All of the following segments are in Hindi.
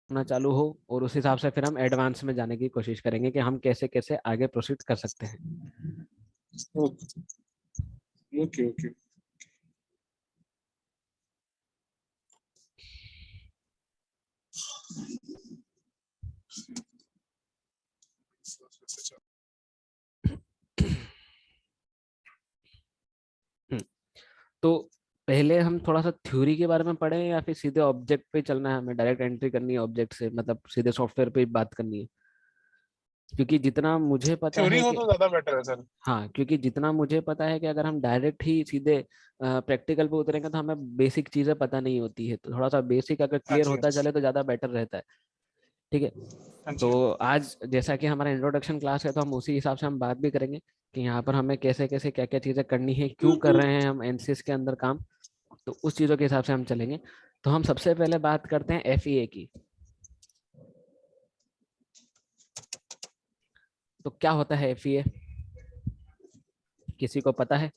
अपना चालू हो, और उस हिसाब से फिर हम एडवांस में जाने की कोशिश करेंगे कि हम कैसे कैसे आगे प्रोसीड कर सकते हैं। Okay okay. तो पहले हम थोड़ा सा थ्योरी के बारे में पढ़ें, या फिर सीधे ऑब्जेक्ट पे चलना है, हमें डायरेक्ट एंट्री करनी है ऑब्जेक्ट से, मतलब सीधे सॉफ्टवेयर पे ही बात करनी है? क्योंकि जितना मुझे पता थ्योरी है हो कि, तो ज्यादा बेटर है सर। हाँ, क्योंकि जितना मुझे पता है कि अगर हम डायरेक्ट ही सीधे प्रैक्टिकल पे उतरेंगे तो हमें बेसिक चीजें पता नहीं होती है, तो थोड़ा सा बेसिक अगर हाँ क्लियर जी होता चले तो ज्यादा बेटर रहता है। ठीक है। हाँ जी। तो आज जैसा कि हमारा इंट्रोडक्शन क्लास है, तो हम उसी हिसाब से हम बात भी करेंगे कि यहाँ पर हमें कैसे कैसे क्या क्या चीजें करनी है, क्यों कर रहे हैं हम एनसीएस के अंदर काम। तो उस चीजों के हिसाब से हम चलेंगे। तो हम सबसे पहले बात करते हैं एफईए की। तो क्या होता है एफईए, किसी को पता है?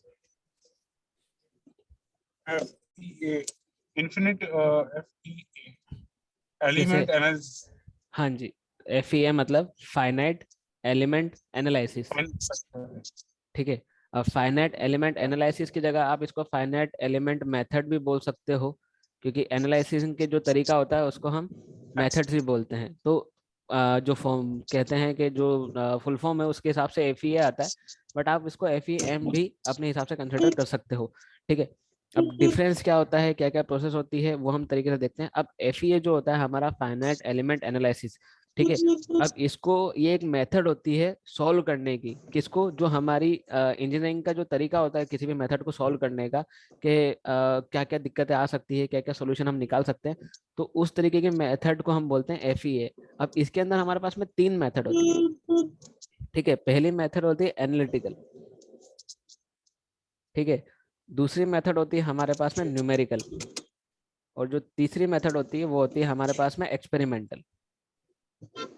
FEA, इन्फिनिट FEA, जैसे, एलिमेंट एनालिसिस। हाँ जी, एफईए मतलब फाइनाइट एलिमेंट एनालिसिस। ठीक है। अब फाइनाइट एलिमेंट एनालिसिस की जगह आप इसको फाइनाइट एलिमेंट मेथड भी बोल सकते हो, क्योंकि एनालिसिस के जो तरीका होता है उसको हम मेथड्स भी बोलते हैं। तो जो फॉर्म कहते हैं कि जो फुल फॉर्म है उसके हिसाब से एफईए आता है, बट आप इसको एफईएम भी अपने हिसाब से कंसिडर कर सकते हो। ठीक है। अब डिफरेंस क्या होता है, क्या क्या प्रोसेस होती है, वो हम तरीके से देखते हैं। अब एफईए जो होता है हमारा फाइनाइट एलिमेंट एनालिसिस। ठीक है। अब इसको, ये एक मेथड होती है सॉल्व करने की, किसको, जो हमारी इंजीनियरिंग का जो तरीका होता है किसी भी मेथड को सॉल्व करने का, कि क्या क्या दिक्कतें आ सकती है, क्या क्या सोल्यूशन हम निकाल सकते हैं। तो उस तरीके के मेथड को हम बोलते हैं एफईए। अब इसके अंदर हमारे पास में तीन मेथड होती है। ठीक है। पहली मेथड होती है एनालिटिकल। ठीक है। दूसरी मेथड होती है हमारे पास में न्यूमेरिकल। और जो तीसरी मेथड होती है वो होती है हमारे पास में एक्सपेरिमेंटल।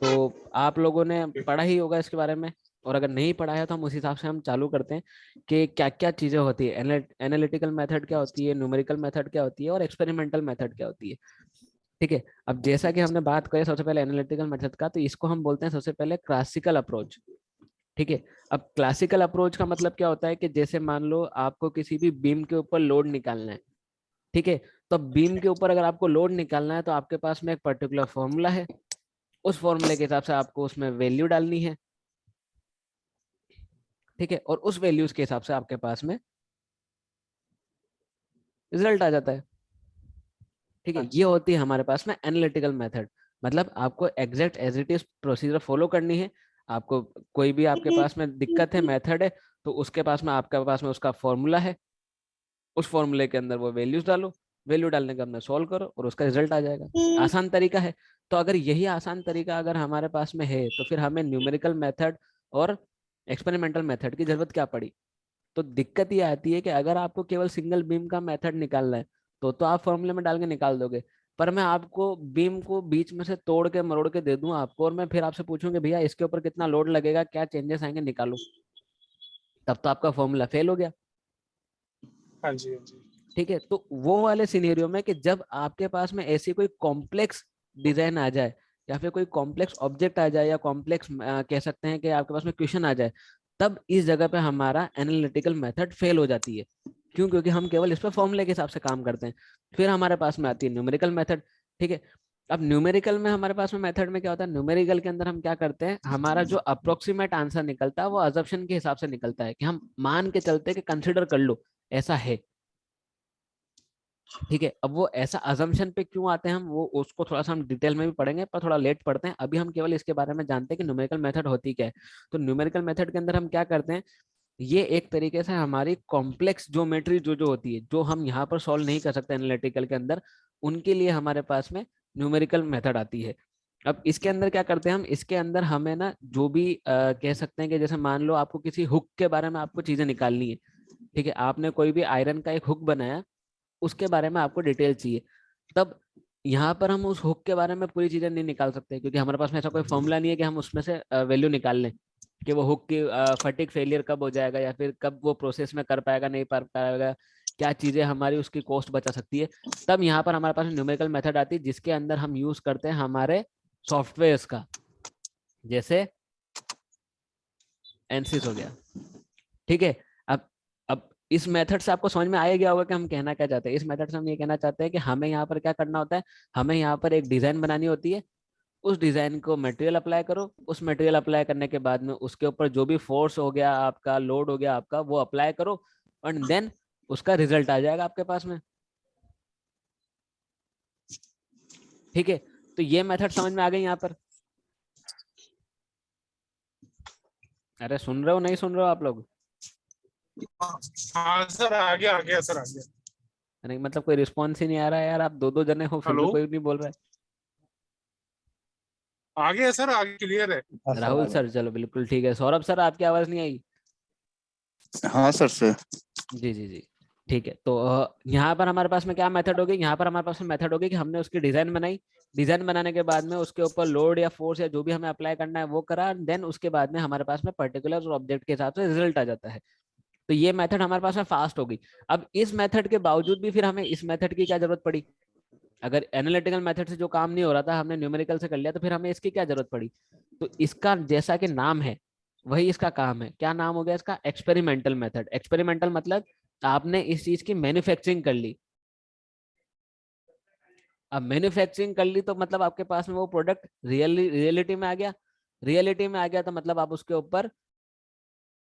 तो आप लोगों ने पढ़ा ही होगा इसके बारे में, और अगर नहीं पढ़ा है तो हम उस हिसाब से हम चालू करते हैं कि क्या क्या चीज़ें होती है, एनालिटिकल मेथड क्या होती है, न्यूमेरिकल मेथड क्या होती है, और एक्सपेरिमेंटल मेथड क्या होती है। ठीक है। अब जैसा कि हमने बात करी सबसे पहले एनालिटिकल मेथड का, तो इसको हम बोलते हैं सबसे पहले क्लासिकल अप्रोच। ठीक है। अब क्लासिकल अप्रोच का मतलब क्या होता है कि जैसे मान लो आपको किसी भी बीम के ऊपर लोड निकालना है। ठीक है। तो बीम के ऊपर अगर आपको लोड निकालना है तो आपके पास में एक पर्टिकुलर फॉर्मूला है, उस फॉर्मूले के हिसाब से आपको उसमें वैल्यू डालनी है। ठीक है। और उस वैल्यूज के हिसाब से आपके पास में रिजल्ट आ जाता है। ठीक है। हाँ ये जी। होती है हमारे पास में एनालिटिकल मेथड। मतलब आपको exact as it is procedure follow करनी है। आपको कोई भी आपके पास में दिक्कत है, मेथड है, तो उसके पास में, आपके पास में उसका फॉर्मूला है, उस फॉर्मूले के अंदर वो वैल्यूज डालो, वैल्यू डालने के अंदर सॉल्व करो और उसका रिजल्ट आ जाएगा। आसान तरीका है। तो अगर यही आसान तरीका अगर हमारे पास में है, तो फिर हमें न्यूमेरिकल मेथड और एक्सपेरिमेंटल मेथड की जरूरत क्या पड़ी? तो दिक्कत ये आती है कि अगर आपको केवल सिंगल बीम का मेथड निकालना है तो आप फॉर्मूले में डाल के निकाल दोगे। पर मैं आपको बीम को बीच में से तोड़ के मरोड़ के दे दूं आपको, और मैं फिर आपसे पूछूं कि भैया इसके ऊपर कितना लोड लगेगा, क्या चेंजेस आएंगे, निकालो, तब तो आपका फॉर्मूला फेल हो गया। हाँ जी हाँ जी। ठीक है। तो वो वाले सिनेरियो में कि जब आपके पास में ऐसी कोई कॉम्प्लेक्स डिजाइन आ जाए, या फिर कोई कॉम्प्लेक्स ऑब्जेक्ट आ जाए, या कॉम्प्लेक्स कह सकते हैं कि आपके पास में क्वेश्चन आ जाए, तब इस जगह पे हमारा एनालिटिकल मेथड फेल हो जाती है। क्यों? क्योंकि हम केवल इस पर फॉर्मूले के हिसाब से काम करते हैं। फिर हमारे पास में आती है न्यूमेरिकल मेथड। ठीक है। अब न्यूमेरिकल में हमारे पास में मेथड में क्या होता है, न्यूमेरिकल के अंदर हम क्या करते हैं, हमारा जो अप्रोक्सीमेट आंसर निकलता है वो अजम्पशन के हिसाब से निकलता है, कि हम मान के चलते हैं कि कंसिडर कर लो ऐसा है। ठीक है। अब वो ऐसा अजम्पशन पे क्यों आते हैं हम, वो उसको थोड़ा सा हम डिटेल में भी पढ़ेंगे, पर थोड़ा लेट पढ़ते हैं। अभी हम केवल इसके बारे में जानते हैं कि न्यूमेरिकल मेथड होती क्या है। तो न्यूमेरिकल मेथड के अंदर हम क्या करते हैं, ये एक तरीके से हमारी कॉम्प्लेक्स ज्योमेट्री जो जो होती है, जो हम यहाँ पर सॉल्व नहीं कर सकते एनालिटिकल के अंदर, उनके लिए हमारे पास में न्यूमेरिकल मेथड आती है। अब इसके अंदर क्या करते हैं हम, इसके अंदर हमें ना जो भी कह सकते हैं कि जैसे मान लो आपको किसी हुक के बारे में आपको चीजें निकालनी है। ठीक है। आपने कोई भी आयरन का एक हुक बनाया, उसके बारे में आपको डिटेल चाहिए। तब यहाँ पर हम उस हुक के बारे में पूरी चीजें नहीं निकाल सकते, क्योंकि हमारे पास में ऐसा कोई फॉर्मूला नहीं है कि हम उसमें से वैल्यू निकाल लें कि वो हुक की फटिक फेलियर कब हो जाएगा, या फिर कब वो प्रोसेस में कर पाएगा नहीं कर पाएगा, क्या चीजें हमारी उसकी कॉस्ट बचा सकती है, तब यहाँ पर हमारे पास न्यूमेरिकल मेथड आती है जिसके अंदर हम यूज करते हैं हमारे सॉफ्टवेयर्स का, जैसे एनसिस हो गया। ठीक है। अब इस मेथड से आपको समझ में आ गया होगा कि हम कहना क्या चाहते हैं। इस मेथड से हम ये कहना चाहते हैं कि हमें यहाँ पर क्या करना होता है, हमें यहाँ पर एक डिजाइन बनानी होती है, उस डिजाइन को मटेरियल अप्लाई करो, उस मटेरियल अप्लाई करने के बाद में उसके ऊपर जो भी फोर्स हो गया आपका, लोड हो गया आपका, वो अप्लाई करो, एंड देन उसका रिजल्ट आ जाएगा आपके पास में। ठीक है, तो ये मेथड समझ में आ गई यहाँ पर। अरे सुन रहे हो नहीं सुन रहे हो आप लोग? हाँ सर, आ गया सर, आ गया। नहीं मतलब कोई रिस्पॉन्स ही नहीं आ रहा है यार, आप दो दो जने हो फिर भी हेलो, कोई नहीं बोल रहा है। आ गया सर, आगे क्लियर है। राहुल सर चलो बिल्कुल ठीक है। सौरभ सर आपकी आवाज नहीं आई? हाँ सर। जी जी जी ठीक है। तो यहाँ पर हमारे पास में क्या मेथड होगी, यहाँ पर हमारे पास में मेथड होगी कि हमने उसकी डिजाइन बनाई, डिजाइन बनाने के बाद में उसके ऊपर लोड या फोर्स या जो भी हमें अप्लाई करना है वो करा, देन उसके बाद में हमारे पास में पर्टिकुलर ऑब्जेक्ट के हिसाब से रिजल्ट आ जाता है। तो ये मेथड हमारे पास में फास्ट होगी। अब इस मेथड के बावजूद भी फिर हमें इस मेथड की क्या जरूरत पड़ी? अगर एनालिटिकल मेथड से जो काम नहीं हो रहा था हमने न्यूमेरिकल से कर लिया, तो फिर हमें इसकी क्या जरूरत पड़ी? तो इसका जैसा कि नाम है वही इसका काम है। क्या नाम हो गया इसका? Experimental method. एक्सपेरिमेंटल मतलब आपने इस चीज की मैन्युफैक्चरिंग कर ली। अब मैन्युफैक्चरिंग कर ली तो मतलब आपके पास में वो प्रोडक्ट रियलिटी में आ गया। रियलिटी में आ गया तो मतलब आप उसके ऊपर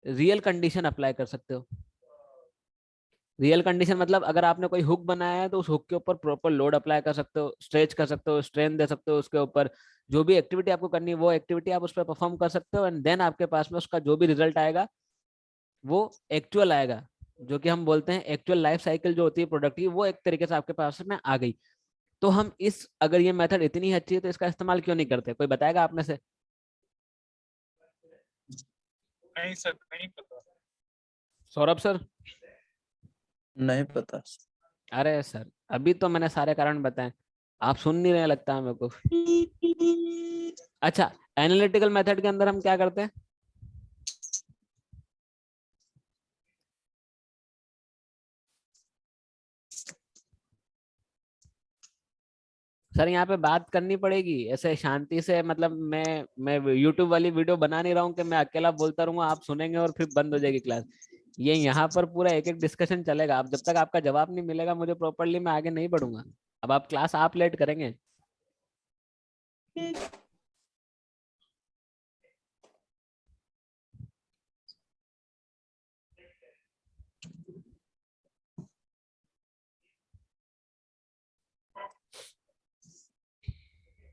रियल कंडीशन अप्लाई कर सकते हो। रियल कंडीशन मतलब अगर आपने कोई हुक बनाया है तो उस हुक के ऊपर प्रॉपर लोड अप्लाई कर सकते हो, स्ट्रेच कर सकते हो, स्ट्रेन दे सकते हो उसके ऊपर। जो भी एक्टिविटी आपको करनी है वो एक्टिविटी आप उस पर परफॉर्म कर सकते हो, एंड देन आपके पास में उसका जो भी रिजल्ट आएगा वो एक्चुअल आएगा। जो कि हम बोलते हैं एक्चुअल लाइफ साइकिल जो होती है प्रोडक्ट की, वो एक तरीके से आपके पास में आ गई। तो हम इस अगर ये मेथड इतनी अच्छी है तो इसका इस्तेमाल क्यों नहीं करते? कोई बताएगा आप में से? नहीं सर, नहीं पता। सौरभ सर? नहीं पता। अरे सर अभी तो मैंने सारे कारण बताए, आप सुन नहीं रहे लगता है मेरे को। अच्छा, एनालिटिकल मेथड के अंदर हम क्या करते हैं? सर यहाँ पे बात करनी पड़ेगी ऐसे शांति से, मतलब मैं यूट्यूब वाली वीडियो बना नहीं रहा हूँ कि मैं अकेला बोलता रहूंगा, आप सुनेंगे और फिर बंद हो जाएगी क्लास। ये यहाँ पर पूरा एक एक डिस्कशन चलेगा। आप जब तक आपका जवाब नहीं मिलेगा मुझे प्रॉपरली, मैं आगे नहीं बढ़ूंगा। अब आप क्लास आप लेट करेंगे।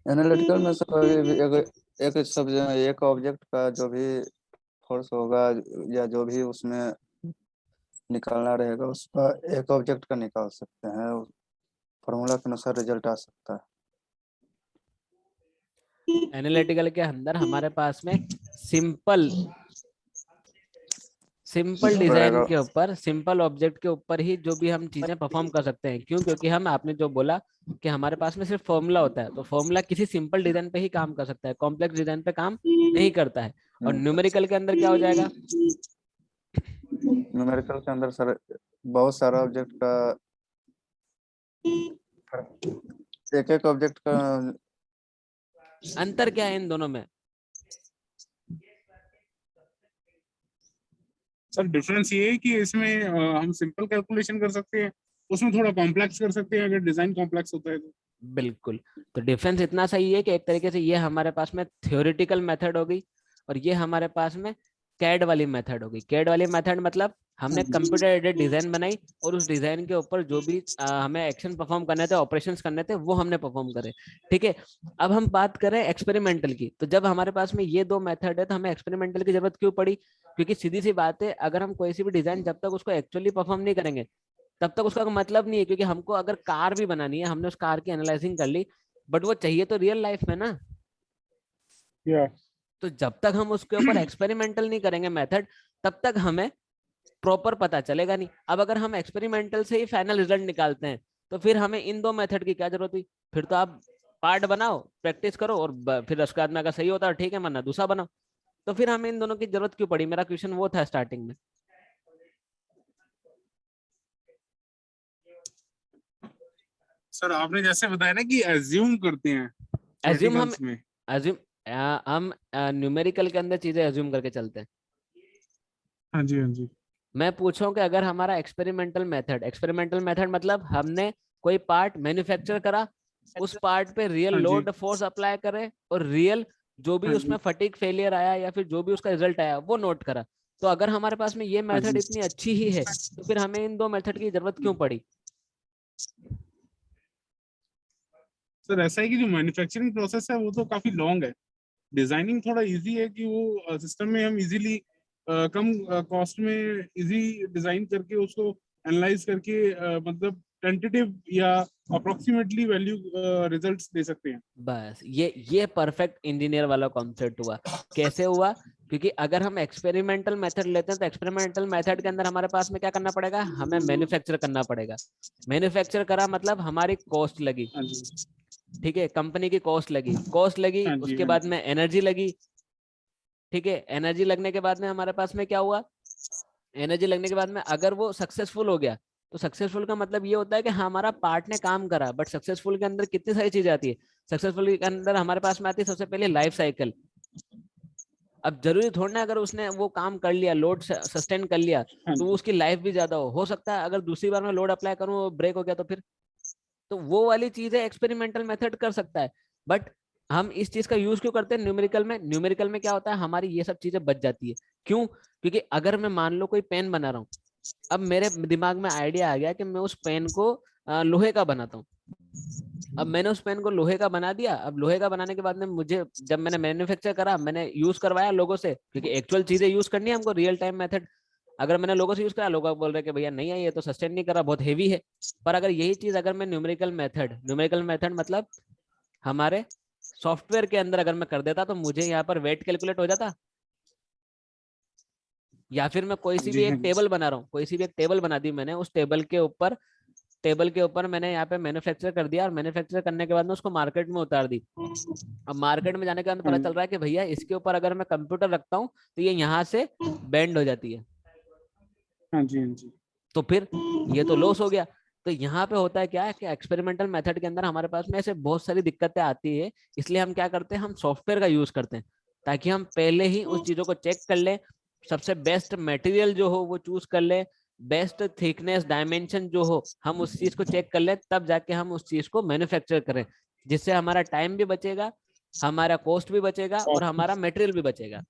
एनालिटिकल में सर एक सब्जेक्ट, एक ऑब्जेक्ट का जो भी फोर्स होगा या जो भी उसमें निकालना रहेगा उसका एक ऑब्जेक्ट का निकाल सकते हैं, फॉर्मूला के अनुसार रिजल्ट आ सकता एनालिटिकल के अंदर हमारे पास में सिंपल सिंपल डिजाइन रहेगा। के ऊपर, सिंपल ऑब्जेक्ट के ऊपर ही जो भी हम चीजें परफॉर्म कर सकते हैं। क्यों? क्योंकि हम, आपने जो बोला कि हमारे पास में सिर्फ फॉर्मूला होता है, तो फॉर्मूला किसी सिंपल डिजाइन पे ही काम कर सकता है, कॉम्प्लेक्स डिजाइन पे काम नहीं करता है। और न्यूमेरिकल के अंदर क्या हो जाएगा? न्यूमेरिकल के अंदर सर बहुत सारा ऑब्जेक्ट का, एक एक ऑब्जेक्ट का अंतर क्या है इन दोनों में? सर डिफरेंस ये है कि इसमें हम सिंपल कैलकुलेशन कर सकते हैं, उसमें थोड़ा कॉम्प्लेक्स कर सकते हैं अगर डिजाइन कॉम्प्लेक्स होता है तो। बिल्कुल। तो डिफरेंस इतना सही है कि एक तरीके से ये हमारे पास में थ्योरेटिकल मेथड होगी और ये हमारे पास में कैड वाली मेथड होगी। कैड वाली मेथड मतलब हमने कंप्यूटर एडेड डिजाइन बनाई और उस डिजाइन के ऊपर जो भी हमें एक्शन परफॉर्म करने थे, ऑपरेशंस करने थे, वो हमने परफॉर्म करे। ठीक है। अब हम बात करें एक्सपेरिमेंटल की, तो जब हमारे पास में ये दो मेथड है तो हमें एक्सपेरिमेंटल की जरूरत क्यों पड़ी? क्योंकि सीधी सी बात है, अगर हम कोई सी भी डिजाइन जब तक उसको एक्चुअली परफॉर्म नहीं करेंगे तब तक उसका कोई मतलब नहीं है। क्योंकि हमको अगर कार भी बनानी है, हमने उस कार की एनालाइजिंग कर ली, बट वो चाहिए तो रियल लाइफ में ना। या तो जब तक हम उसके ऊपर एक्सपेरिमेंटल नहीं करेंगे मेथड, तब तक हमें प्रॉपर पता चलेगा नहीं। अब अगर हम एक्सपेरिमेंटल से ही फाइनल रिजल्ट निकालते हैं तो फिर हमें इन दो मेथड की क्या जरूरत हुई? फिर तो आप पार्ट बनाओ, प्रैक्टिस करो, और फिर उसके बाद में अगर सही होता है ठीक है, वरना दूसरा बनाओ। तो फिर हमें इन दोनों की जरूरत क्यों पड़ी? मेरा क्वेश्चन वो था स्टार्टिंग में। सर आपने जैसे बताया ना कि एज्यूम करते हैं एज्यूम हम verticals में। एज्यूम हम न्यूमेरिकल के अंदर चीजें एज्यूम करके चलते हैं। हाँ जी, हाँ जी। मैं पूछूं कि अगर हमारा एक्सपेरिमेंटल मेथड मतलब हमने कोई पार्ट मैन्युफैक्चर करा, उस पार्ट पे रियल हाँ जी, लोड फोर्स अप्लाई करे और रियल जो भी हाँ उसमें जी, फटीग फेलियर आया या फिर जो भी उसका रिजल्ट आया वो नोट करा। तो अगर हमारे पास में ये हाँ मेथड जी। इतनी अच्छी ही है तो फिर हमें इन दो मेथड की जरूरत क्यों पड़ी? सर ऐसा है कि जो मैन्युफैक्चरिंग प्रोसेस है वो तो काफी लॉन्ग है। डिजाइनिंग थोड़ा इजी है कि वो सिस्टम में हम इजीली कम कॉस्ट में इजी डिजाइन करके उसको एनालाइज करके मतलब टेंटेटिव या अप्रोक्सीमेटली वैल्यू रिजल्ट्स दे सकते हैं। बस ये परफेक्ट इंजीनियर वाला कॉन्सेप्ट हुआ। कैसे हुआ? क्योंकि अगर हम एक्सपेरिमेंटल मेथड लेते हैं तो एक्सपेरिमेंटल मेथड के अंदर हमारे पास में क्या करना पड़ेगा, हमें मैन्युफैक्चर करना पड़ेगा। मैन्युफैक्चर करा मतलब हमारी कॉस्ट लगी, हाँ जी, ठीक है, कंपनी की कॉस्ट लगी, हाँ जी, उसके हाँ बाद जी, में एनर्जी लगी, ठीक है। एनर्जी लगने के बाद में हमारे पास में क्या हुआ, एनर्जी लगने के बाद में अगर वो सक्सेसफुल हो गया तो सक्सेसफुल का मतलब ये होता है कि हमारा पार्ट ने काम करा। बट सक्सेसफुल के अंदर कितनी सारी चीजें आती है। सक्सेसफुल के अंदर हमारे पास में आती है सबसे पहले लाइफ साइकिल। अब जरूरी थोड़ा ना अगर उसने वो काम कर लिया, लोड सस्टेन कर लिया हाँ तो जी, उसकी लाइफ भी ज्यादा हो सकता है अगर दूसरी बार में लोड अप्लाई करूँ ब्रेक हो गया तो फिर। तो वो वाली चीज है एक्सपेरिमेंटल मेथड कर सकता है। बट हम इस चीज का यूज क्यों करते हैं न्यूमेरिकल में? न्यूमेरिकल में क्या होता है, हमारी ये सब चीजें बच जाती है। क्यों? क्योंकि अगर मैं मान लो कोई पेन बना रहा हूँ, अब मेरे दिमाग में आइडिया आ गया कि मैं उस पेन को लोहे का बनाता हूँ। अब मैंने उस पेन को लोहे का बना दिया। अब लोहे का बनाने के बाद में मुझे जब मैंने मैन्युफैक्चर करा, मैंने यूज करवाया लोगों से, क्योंकि एक्चुअल चीजें यूज करनी है हमको, रियल टाइम मेथड। अगर मैंने लोगों से यूज करा, लोग बोल रहे कि भैया नहीं है, ये तो सस्टेन नहीं करा, बहुत हेवी है। पर अगर यही चीज अगर मैं न्यूमेरिकल मेथड मतलब हमारे सॉफ्टवेयर के अंदर अगर मैं कर देता तो मुझे यहाँ पर वेट कैलकुलेट हो जाता। या फिर मैं कोई हाँ सी भी जी, हाँ एक जी, टेबल बना रहा हूँ, कोई सी भी एक टेबल बना दी मैंने, उस टेबल के ऊपर मैंने यहाँ पे मैन्युफैक्चर कर दिया और मैन्युफैक्चर करने के बाद में उसको मार्केट में उतार दी। अब मार्केट में जाने के बाद हाँ पता चल जी, रहा है कि भैया इसके ऊपर अगर मैं कंप्यूटर रखता हूँ तो ये यहाँ से बेंड हो जाती है, हाँ जी, हाँ जी, तो फिर ये तो लॉस हो गया। तो यहाँ पे होता है क्या है कि एक्सपेरिमेंटल मेथड के अंदर हमारे पास में ऐसे बहुत सारी दिक्कतें आती है। इसलिए हम क्या करते हैं, हम सॉफ्टवेयर का यूज करते हैं ताकि हम पहले ही उस चीजों को चेक कर लें, सबसे बेस्ट मटेरियल जो हो वो चूज कर लें, बेस्ट थिकनेस डायमेंशन जो हो हम उस चीज को चेक कर लें, तब जाके हम उस चीज को मैन्युफैक्चर करें। जिससे हमारा टाइम भी बचेगा, हमारा कॉस्ट भी बचेगा और और हमारा मटेरियल भी बचेगा।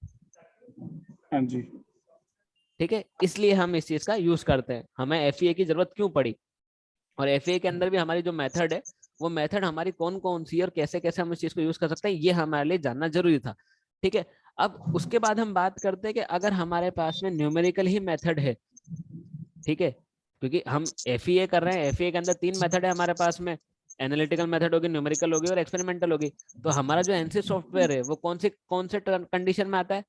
हाँ जी, ठीक है, इसलिए हम इस चीज का यूज करते हैं। हमें एफईए की जरूरत क्यों पड़ी, और एफए के अंदर भी हमारी जो मेथड है वो मेथड हमारी कौन कौन सी है और कैसे कैसे हम इस चीज को यूज कर सकते हैं, ये हमारे लिए जानना जरूरी था। ठीक है, अब उसके बाद हम बात करते हैं कि अगर हमारे पास में न्यूमेरिकल ही मेथड है, ठीक है, क्योंकि हम एफईए कर रहे हैं, एफईए के अंदर तीन मेथड है हमारे पास में, एनालिटिकल मेथड होगी, न्यूमेरिकल होगी और एक्सपेरिमेंटल होगी। तो हमारा जो एनसी सॉफ्टवेयर है वो कौन से कंडीशन में आता है?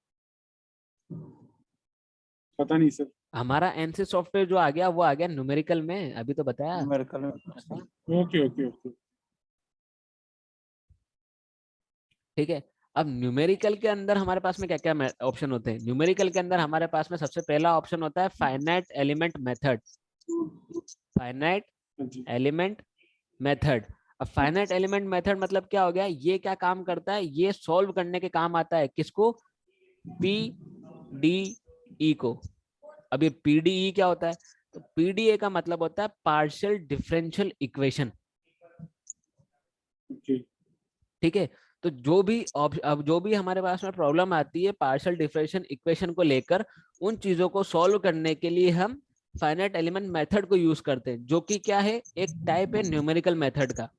पता नहीं सर। हमारा एनसी सॉफ्टवेयर जो आ गया वो आ गया न्यूमेरिकल में, अभी तो बताया। न्यूमेरिकल में। Okay, okay, okay. ठीक है, अब न्यूमेरिकल के अंदर हमारे पास में क्या क्या ऑप्शन होते हैं? न्यूमेरिकल के अंदर हमारे पास में सबसे पहला ऑप्शन होता है फाइनाइट एलिमेंट मेथड। फाइनाइट हाँ जी, एलिमेंट मेथड। अब फाइनाइट एलिमेंट मेथड मतलब क्या हो गया, ये क्या काम करता है, ये सॉल्व करने के काम आता है। किसको? पी डी ई को। अब ये पीडीई क्या होता है? तो पीडीए का मतलब होता है पार्शियल डिफरेंशियल इक्वेशन। ओके, ठीक है, तो अब जो भी हमारे पास में प्रॉब्लम आती है पार्शियल डिफरेंशियल इक्वेशन को लेकर, उन चीजों को सॉल्व करने के लिए हम फाइनाइट एलिमेंट मेथड को यूज करते हैं, जो कि क्या है, एक टाइप है न्यूमेरिकल मेथड का।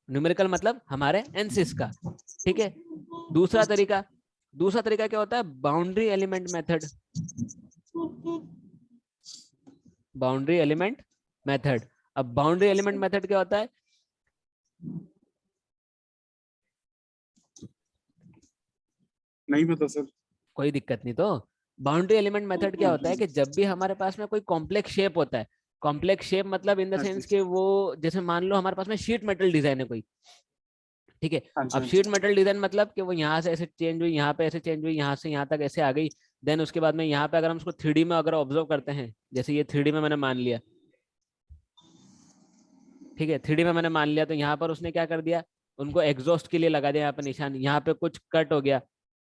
न्यूमेरिकल मतलब हमारे एनसिस का। ठीक है, दूसरा तरीका दूसरा तरीका क्या होता है, boundary element method. Boundary element method. अब बाउंड्री एलिमेंट मेथड क्या होता है? नहीं पता सर। कोई दिक्कत नहीं। तो बाउंड्री एलिमेंट मेथड क्या हाँ होता है जी, कि जब भी हमारे पास में कोई कॉम्प्लेक्स शेप होता है, कॉम्प्लेक्स शेप मतलब इन द हाँ जी, सेंस कि वो, जैसे मान लो हमारे पास में शीट मेटल डिजाइन है कोई, ठीक है। हाँ जी, अब हाँ जी, शीट मेटल डिजाइन मतलब कि वो यहाँ से ऐसे चेंज हुई, यहाँ पे ऐसे चेंज हुई, यहाँ से यहाँ तक ऐसे आ गई। देन उसके बाद में यहाँ पे अगर हम उसको 3D में अगर ऑब्जर्व करते हैं, जैसे ये 3D में मैंने मान लिया, ठीक है, 3D में मैंने मान लिया, तो यहाँ पर उसने क्या कर दिया, उनको एग्जॉस्ट के लिए लगा दिया यहाँ पे निशान, यहाँ पे कुछ कट हो गया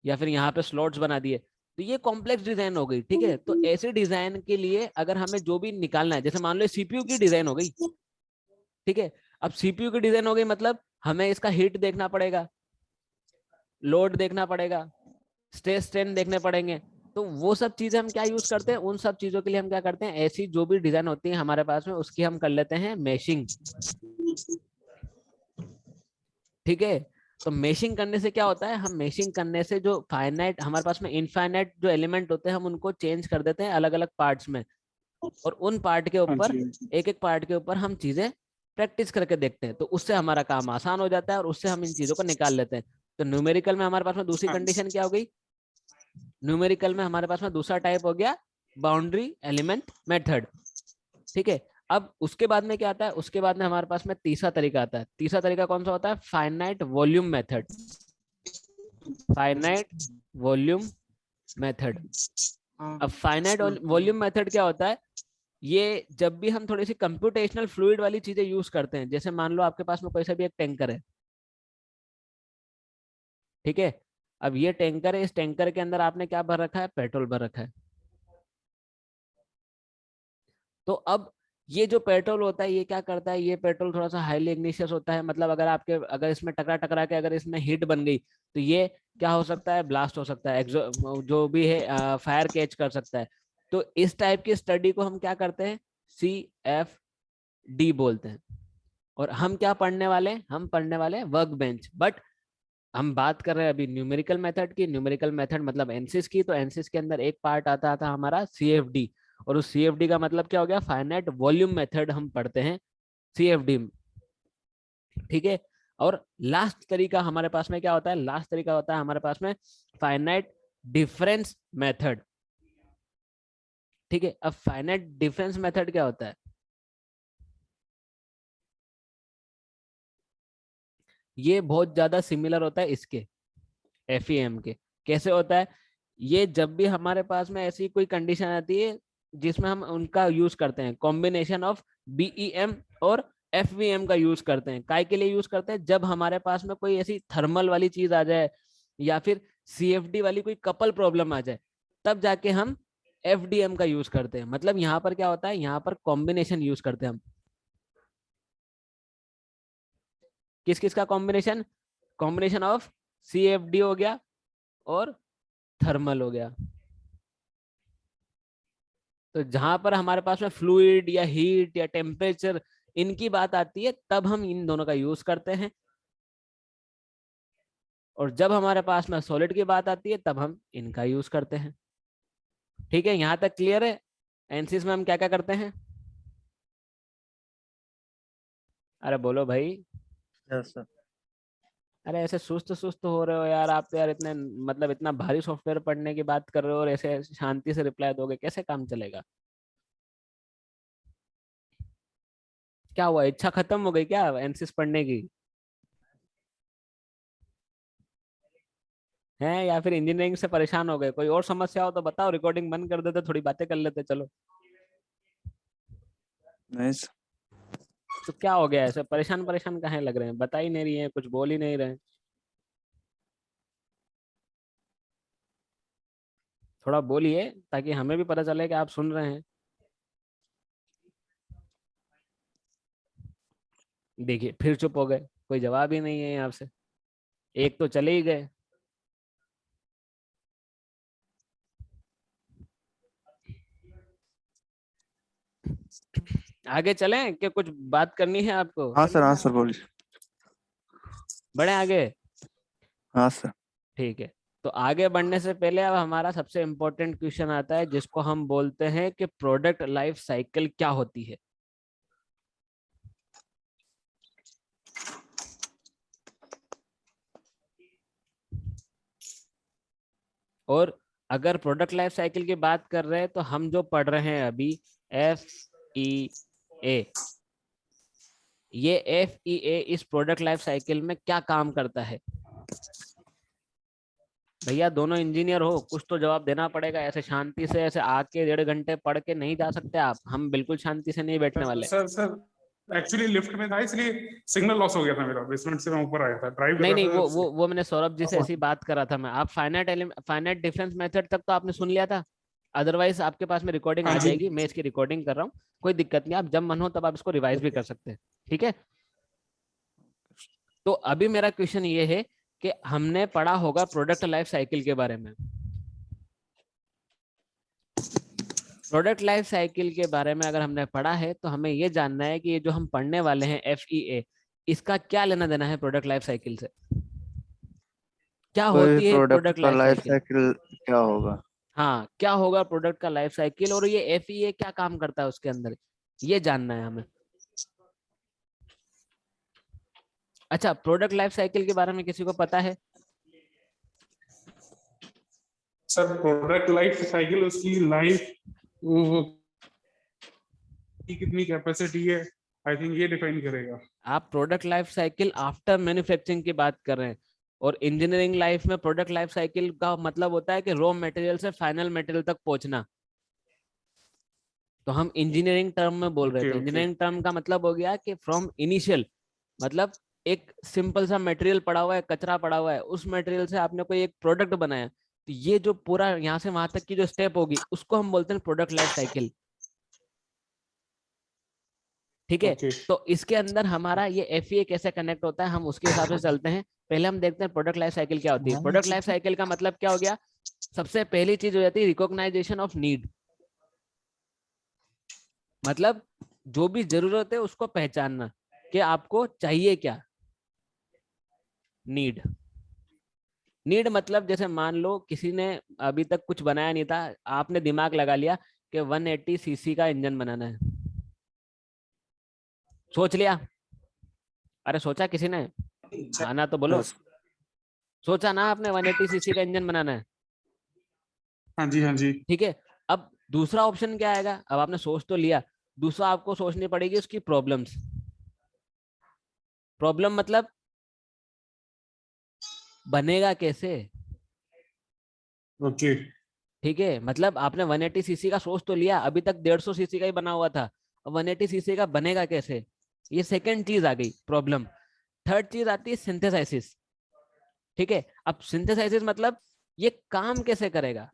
या फिर यहाँ पे स्लॉट्स बना दिए, तो ये कॉम्प्लेक्स डिजाइन हो गई। ठीक है, तो ऐसे डिजाइन के लिए अगर हमें जो भी निकालना है, जैसे मान लो सीपीयू की डिजाइन हो गई, ठीक है, अब सीपीयू की डिजाइन हो गई मतलब हमें इसका हीट देखना पड़ेगा, लोड देखना पड़ेगा, स्ट्रेस स्ट्रेन देखने पड़ेंगे। तो वो सब चीजें हम क्या यूज करते हैं, उन सब चीजों के लिए हम क्या करते हैं, ऐसी जो भी डिजाइन होती है हमारे पास में उसकी हम कर लेते हैं मैशिंग। ठीक है, तो मैशिंग करने से क्या होता है, हम मैशिंग करने से जो फाइनाइट हमारे पास में इनफाइनाइट जो एलिमेंट होते हैं हम उनको चेंज कर देते हैं अलग अलग पार्ट्स में, और उन पार्ट के हाँ ऊपर जी, हाँ जी। एक एक पार्ट के ऊपर हम चीजें प्रैक्टिस करके देखते हैं, तो उससे हमारा काम आसान हो जाता है और उससे हम इन चीजों को निकाल लेते हैं। तो न्यूमेरिकल में हमारे पास में दूसरी हाँ कंडीशन क्या हो गई, न्यूमेरिकल में हमारे पास में दूसरा टाइप हो गया बाउंड्री एलिमेंट मेथड। ठीक है, अब उसके बाद में क्या आता है, उसके बाद में हमारे पास में तीसरा तरीका आता है। तीसरा तरीका कौन सा होता है, finite volume method. Finite volume method. अब फाइनाइट वॉल्यूम मेथड क्या होता है, ये जब भी हम थोड़ी सी कंप्यूटेशनल फ्लूइड वाली चीजें यूज करते हैं, जैसे मान लो आपके पास में कोई सा भी एक टैंकर है, ठीक है, अब ये टैंकर है, इस टैंकर के अंदर आपने क्या भर रखा है, पेट्रोल भर रखा है। तो अब ये जो पेट्रोल होता है ये क्या करता है, ये पेट्रोल थोड़ा सा हाईली इग्निशियस होता है, मतलब अगर आपके अगर इसमें टकरा टकरा के अगर इसमें हीट बन गई तो ये क्या हो सकता है, ब्लास्ट हो सकता है, जो भी है फायर कैच कर सकता है। तो इस टाइप की स्टडी को हम क्या करते हैं, CFD बोलते हैं। और हम क्या पढ़ने वाले हैं, हम पढ़ने वाले हैं वर्क बेंच। बट हम बात कर रहे हैं अभी न्यूमेरिकल मेथड की। न्यूमेरिकल मेथड मतलब एनसिस की, तो एनसिस के अंदर एक पार्ट आता था हमारा CFD, और उस CFD का मतलब क्या हो गया, फाइनाइट वॉल्यूम मेथड हम पढ़ते हैं CFD में। ठीक है, और लास्ट तरीका हमारे पास में क्या होता है, लास्ट तरीका होता है हमारे पास में फाइनाइट डिफरेंस मेथड। ठीक है, अब फाइनाइट डिफरेंस मेथड क्या होता है, ये बहुत ज्यादा सिमिलर होता है इसके FEM के। कैसे होता है, ये जब भी हमारे पास में ऐसी कोई कंडीशन आती है जिसमें हम उनका यूज करते हैं, कॉम्बिनेशन ऑफ BEM और FVM का यूज करते हैं। काय के लिए यूज करते हैं, जब हमारे पास में कोई ऐसी थर्मल वाली चीज आ जाए या फिर CFD वाली कोई कपल प्रॉब्लम आ जाए, तब जाके हम FDM का यूज करते हैं। मतलब यहाँ पर क्या होता है, यहाँ पर कॉम्बिनेशन यूज करते हैं हम। किस किस का कॉम्बिनेशन, कॉम्बिनेशन ऑफ CFD हो गया और थर्मल हो गया। तो जहां पर हमारे पास में फ्लूइड या हीट या टेम्परेचर इनकी बात आती है तब हम इन दोनों का यूज करते हैं, और जब हमारे पास में सॉलिड की बात आती है तब हम इनका यूज करते हैं। ठीक है, यहां तक क्लियर है। एनसिस में हम क्या क्या करते हैं, अरे बोलो भाई। Yes sir. अरे ऐसे सुस्त सुस्त हो रहे हो यार आप, तो यार इतने मतलब इतना भारी सॉफ्टवेयर पढ़ने की बात कर रहे हो और ऐसे शांति से रिप्लाई दोगे, कैसे काम चलेगा। क्या हुआ, इच्छा खत्म हो गई क्या एनसिस पढ़ने की है, या फिर इंजीनियरिंग से परेशान हो गए, कोई और समस्या हो तो बताओ, रिकॉर्डिंग बंद कर देते, थोड़ी बातें कर लेते चलो। नहीं सर। तो क्या हो गया, ऐसे परेशान परेशान काहे लग रहे हैं, बता ही नहीं रही है, कुछ बोल ही नहीं रहे हैं। थोड़ा बोलिए ताकि हमें भी पता चले कि आप सुन रहे हैं। देखिए फिर चुप हो गए, कोई जवाब ही नहीं है यहाँ से, एक तो चले ही गए। आगे चलें कि कुछ बात करनी है आपको, हाँ सर बोलिए। बढ़े आगे। हाँ सर। ठीक है, तो आगे बढ़ने से पहले अब हमारा सबसे इम्पोर्टेंट क्वेश्चन आता है जिसको हम बोलते हैं कि प्रोडक्ट लाइफ साइकिल क्या होती है। और अगर प्रोडक्ट लाइफ साइकिल की बात कर रहे हैं तो हम जो पढ़ रहे हैं अभी FEA, ये FEA इस प्रोडक्ट लाइफ साइकिल में क्या काम करता है। भैया दोनों इंजीनियर हो, कुछ तो जवाब देना पड़ेगा, ऐसे शांति से ऐसे आके 1.5 घंटे पढ़ के नहीं जा सकते आप, हम बिल्कुल शांति से नहीं बैठने वाले। सर एक्चुअली लिफ्ट में था इसलिए सिग्नल लॉस हो गया था मेरा, बेसमेंट से मैं ऊपर आया था, ड्राइव कर नहीं रहा नहीं, था वो मैंने सौरभ जी से ऐसी बात कर रहा था मैं। आप फाइनाइट डिफरेंस मेथड तक तो आपने सुन लिया था, अदरवाइज आपके पास में रिकॉर्डिंग हाँ आ जी। जाएगी, मैं इसकी रिकॉर्डिंग कर रहा हूँ, कोई दिक्कत नहीं, आप जब मन हो तब आप इसको रिवाइज भी कर सकते हैं, ठीक है। तो अभी मेरा क्वेश्चन ये है कि हमने पढ़ा होगा प्रोडक्ट लाइफ साइकिल के बारे में। प्रोडक्ट लाइफ साइकिल के बारे में अगर हमने पढ़ा है तो हमें ये जानना है कि ये जो हम पढ़ने वाले हैं FEA, इसका क्या लेना देना है प्रोडक्ट लाइफ साइकिल से, क्या कोई होती है प्रोडक्ट प्रोडक्ट का लाइफ लाइफ साइकिल। साइकिल क्या होगा? हाँ, क्या होगा प्रोडक्ट का लाइफ साइकिल, और ये FEA क्या काम करता है उसके अंदर, ये जानना है हमें। अच्छा, प्रोडक्ट लाइफ साइकिल के बारे में किसी को पता है? सर प्रोडक्ट लाइफ साइकिल, उसकी लाइफ की कितनी कैपेसिटी है, आई थिंक ये डिफाइन करेगा। आप product life cycle after manufacturing की बात कर रहे हैं, और इंजीनियरिंग लाइफ में प्रोडक्ट लाइफ साइकिल का मतलब होता है कि रॉ मटेरियल से फाइनल मटेरियल तक पहुंचना। तो हम इंजीनियरिंग टर्म में बोल रहे ओके थे, ओके। इंजीनियरिंग टर्म का मतलब हो गया कि फ्रॉम इनिशियल, मतलब एक सिंपल सा मटेरियल पड़ा हुआ है, कचरा पड़ा हुआ है, उस मटेरियल से आपने कोई एक प्रोडक्ट बनाया, तो ये जो पूरा यहाँ से वहां तक की जो स्टेप होगी उसको हम बोलते हैं प्रोडक्ट लाइफ साइकिल, ठीक है। ओके तो इसके अंदर हमारा ये FEA कैसे कनेक्ट होता है, हम उसके हिसाब से चलते हैं। पहले हम देखते हैं प्रोडक्ट लाइफ साइकिल क्या होती है। प्रोडक्ट लाइफ साइकिल का मतलब क्या हो गया, सबसे पहली चीज हो जाती है रिकॉग्नाइजेशन ऑफ नीड, मतलब जो भी जरूरत है उसको पहचानना कि आपको चाहिए क्या। नीड, नीड मतलब जैसे मान लो किसी ने अभी तक कुछ बनाया नहीं था, आपने दिमाग लगा लिया कि 180cc का इंजन बनाना है, सोच लिया, अरे सोचा किसी ने, हाँ ना तो बोलो, यस। सोचा ना आपने 180cc का इंजन बनाना है, हाँ जी हाँ जी। ठीक है। अब दूसरा ऑप्शन क्या आएगा, अब आपने सोच तो लिया, दूसरा आपको सोचनी पड़ेगी उसकी प्रॉब्लम्स। प्रॉब्लम मतलब बनेगा कैसे, ओके ठीक है। मतलब आपने 180cc का सोच तो लिया, अभी तक 150cc का ही बना हुआ था, अब 180cc का बनेगा कैसे, ये सेकंड चीज आ गई प्रॉब्लम। थर्ड चीज आती है सिंथेसाइसिस, ठीक है। अब सिंथेसाइसिस मतलब ये काम कैसे करेगा,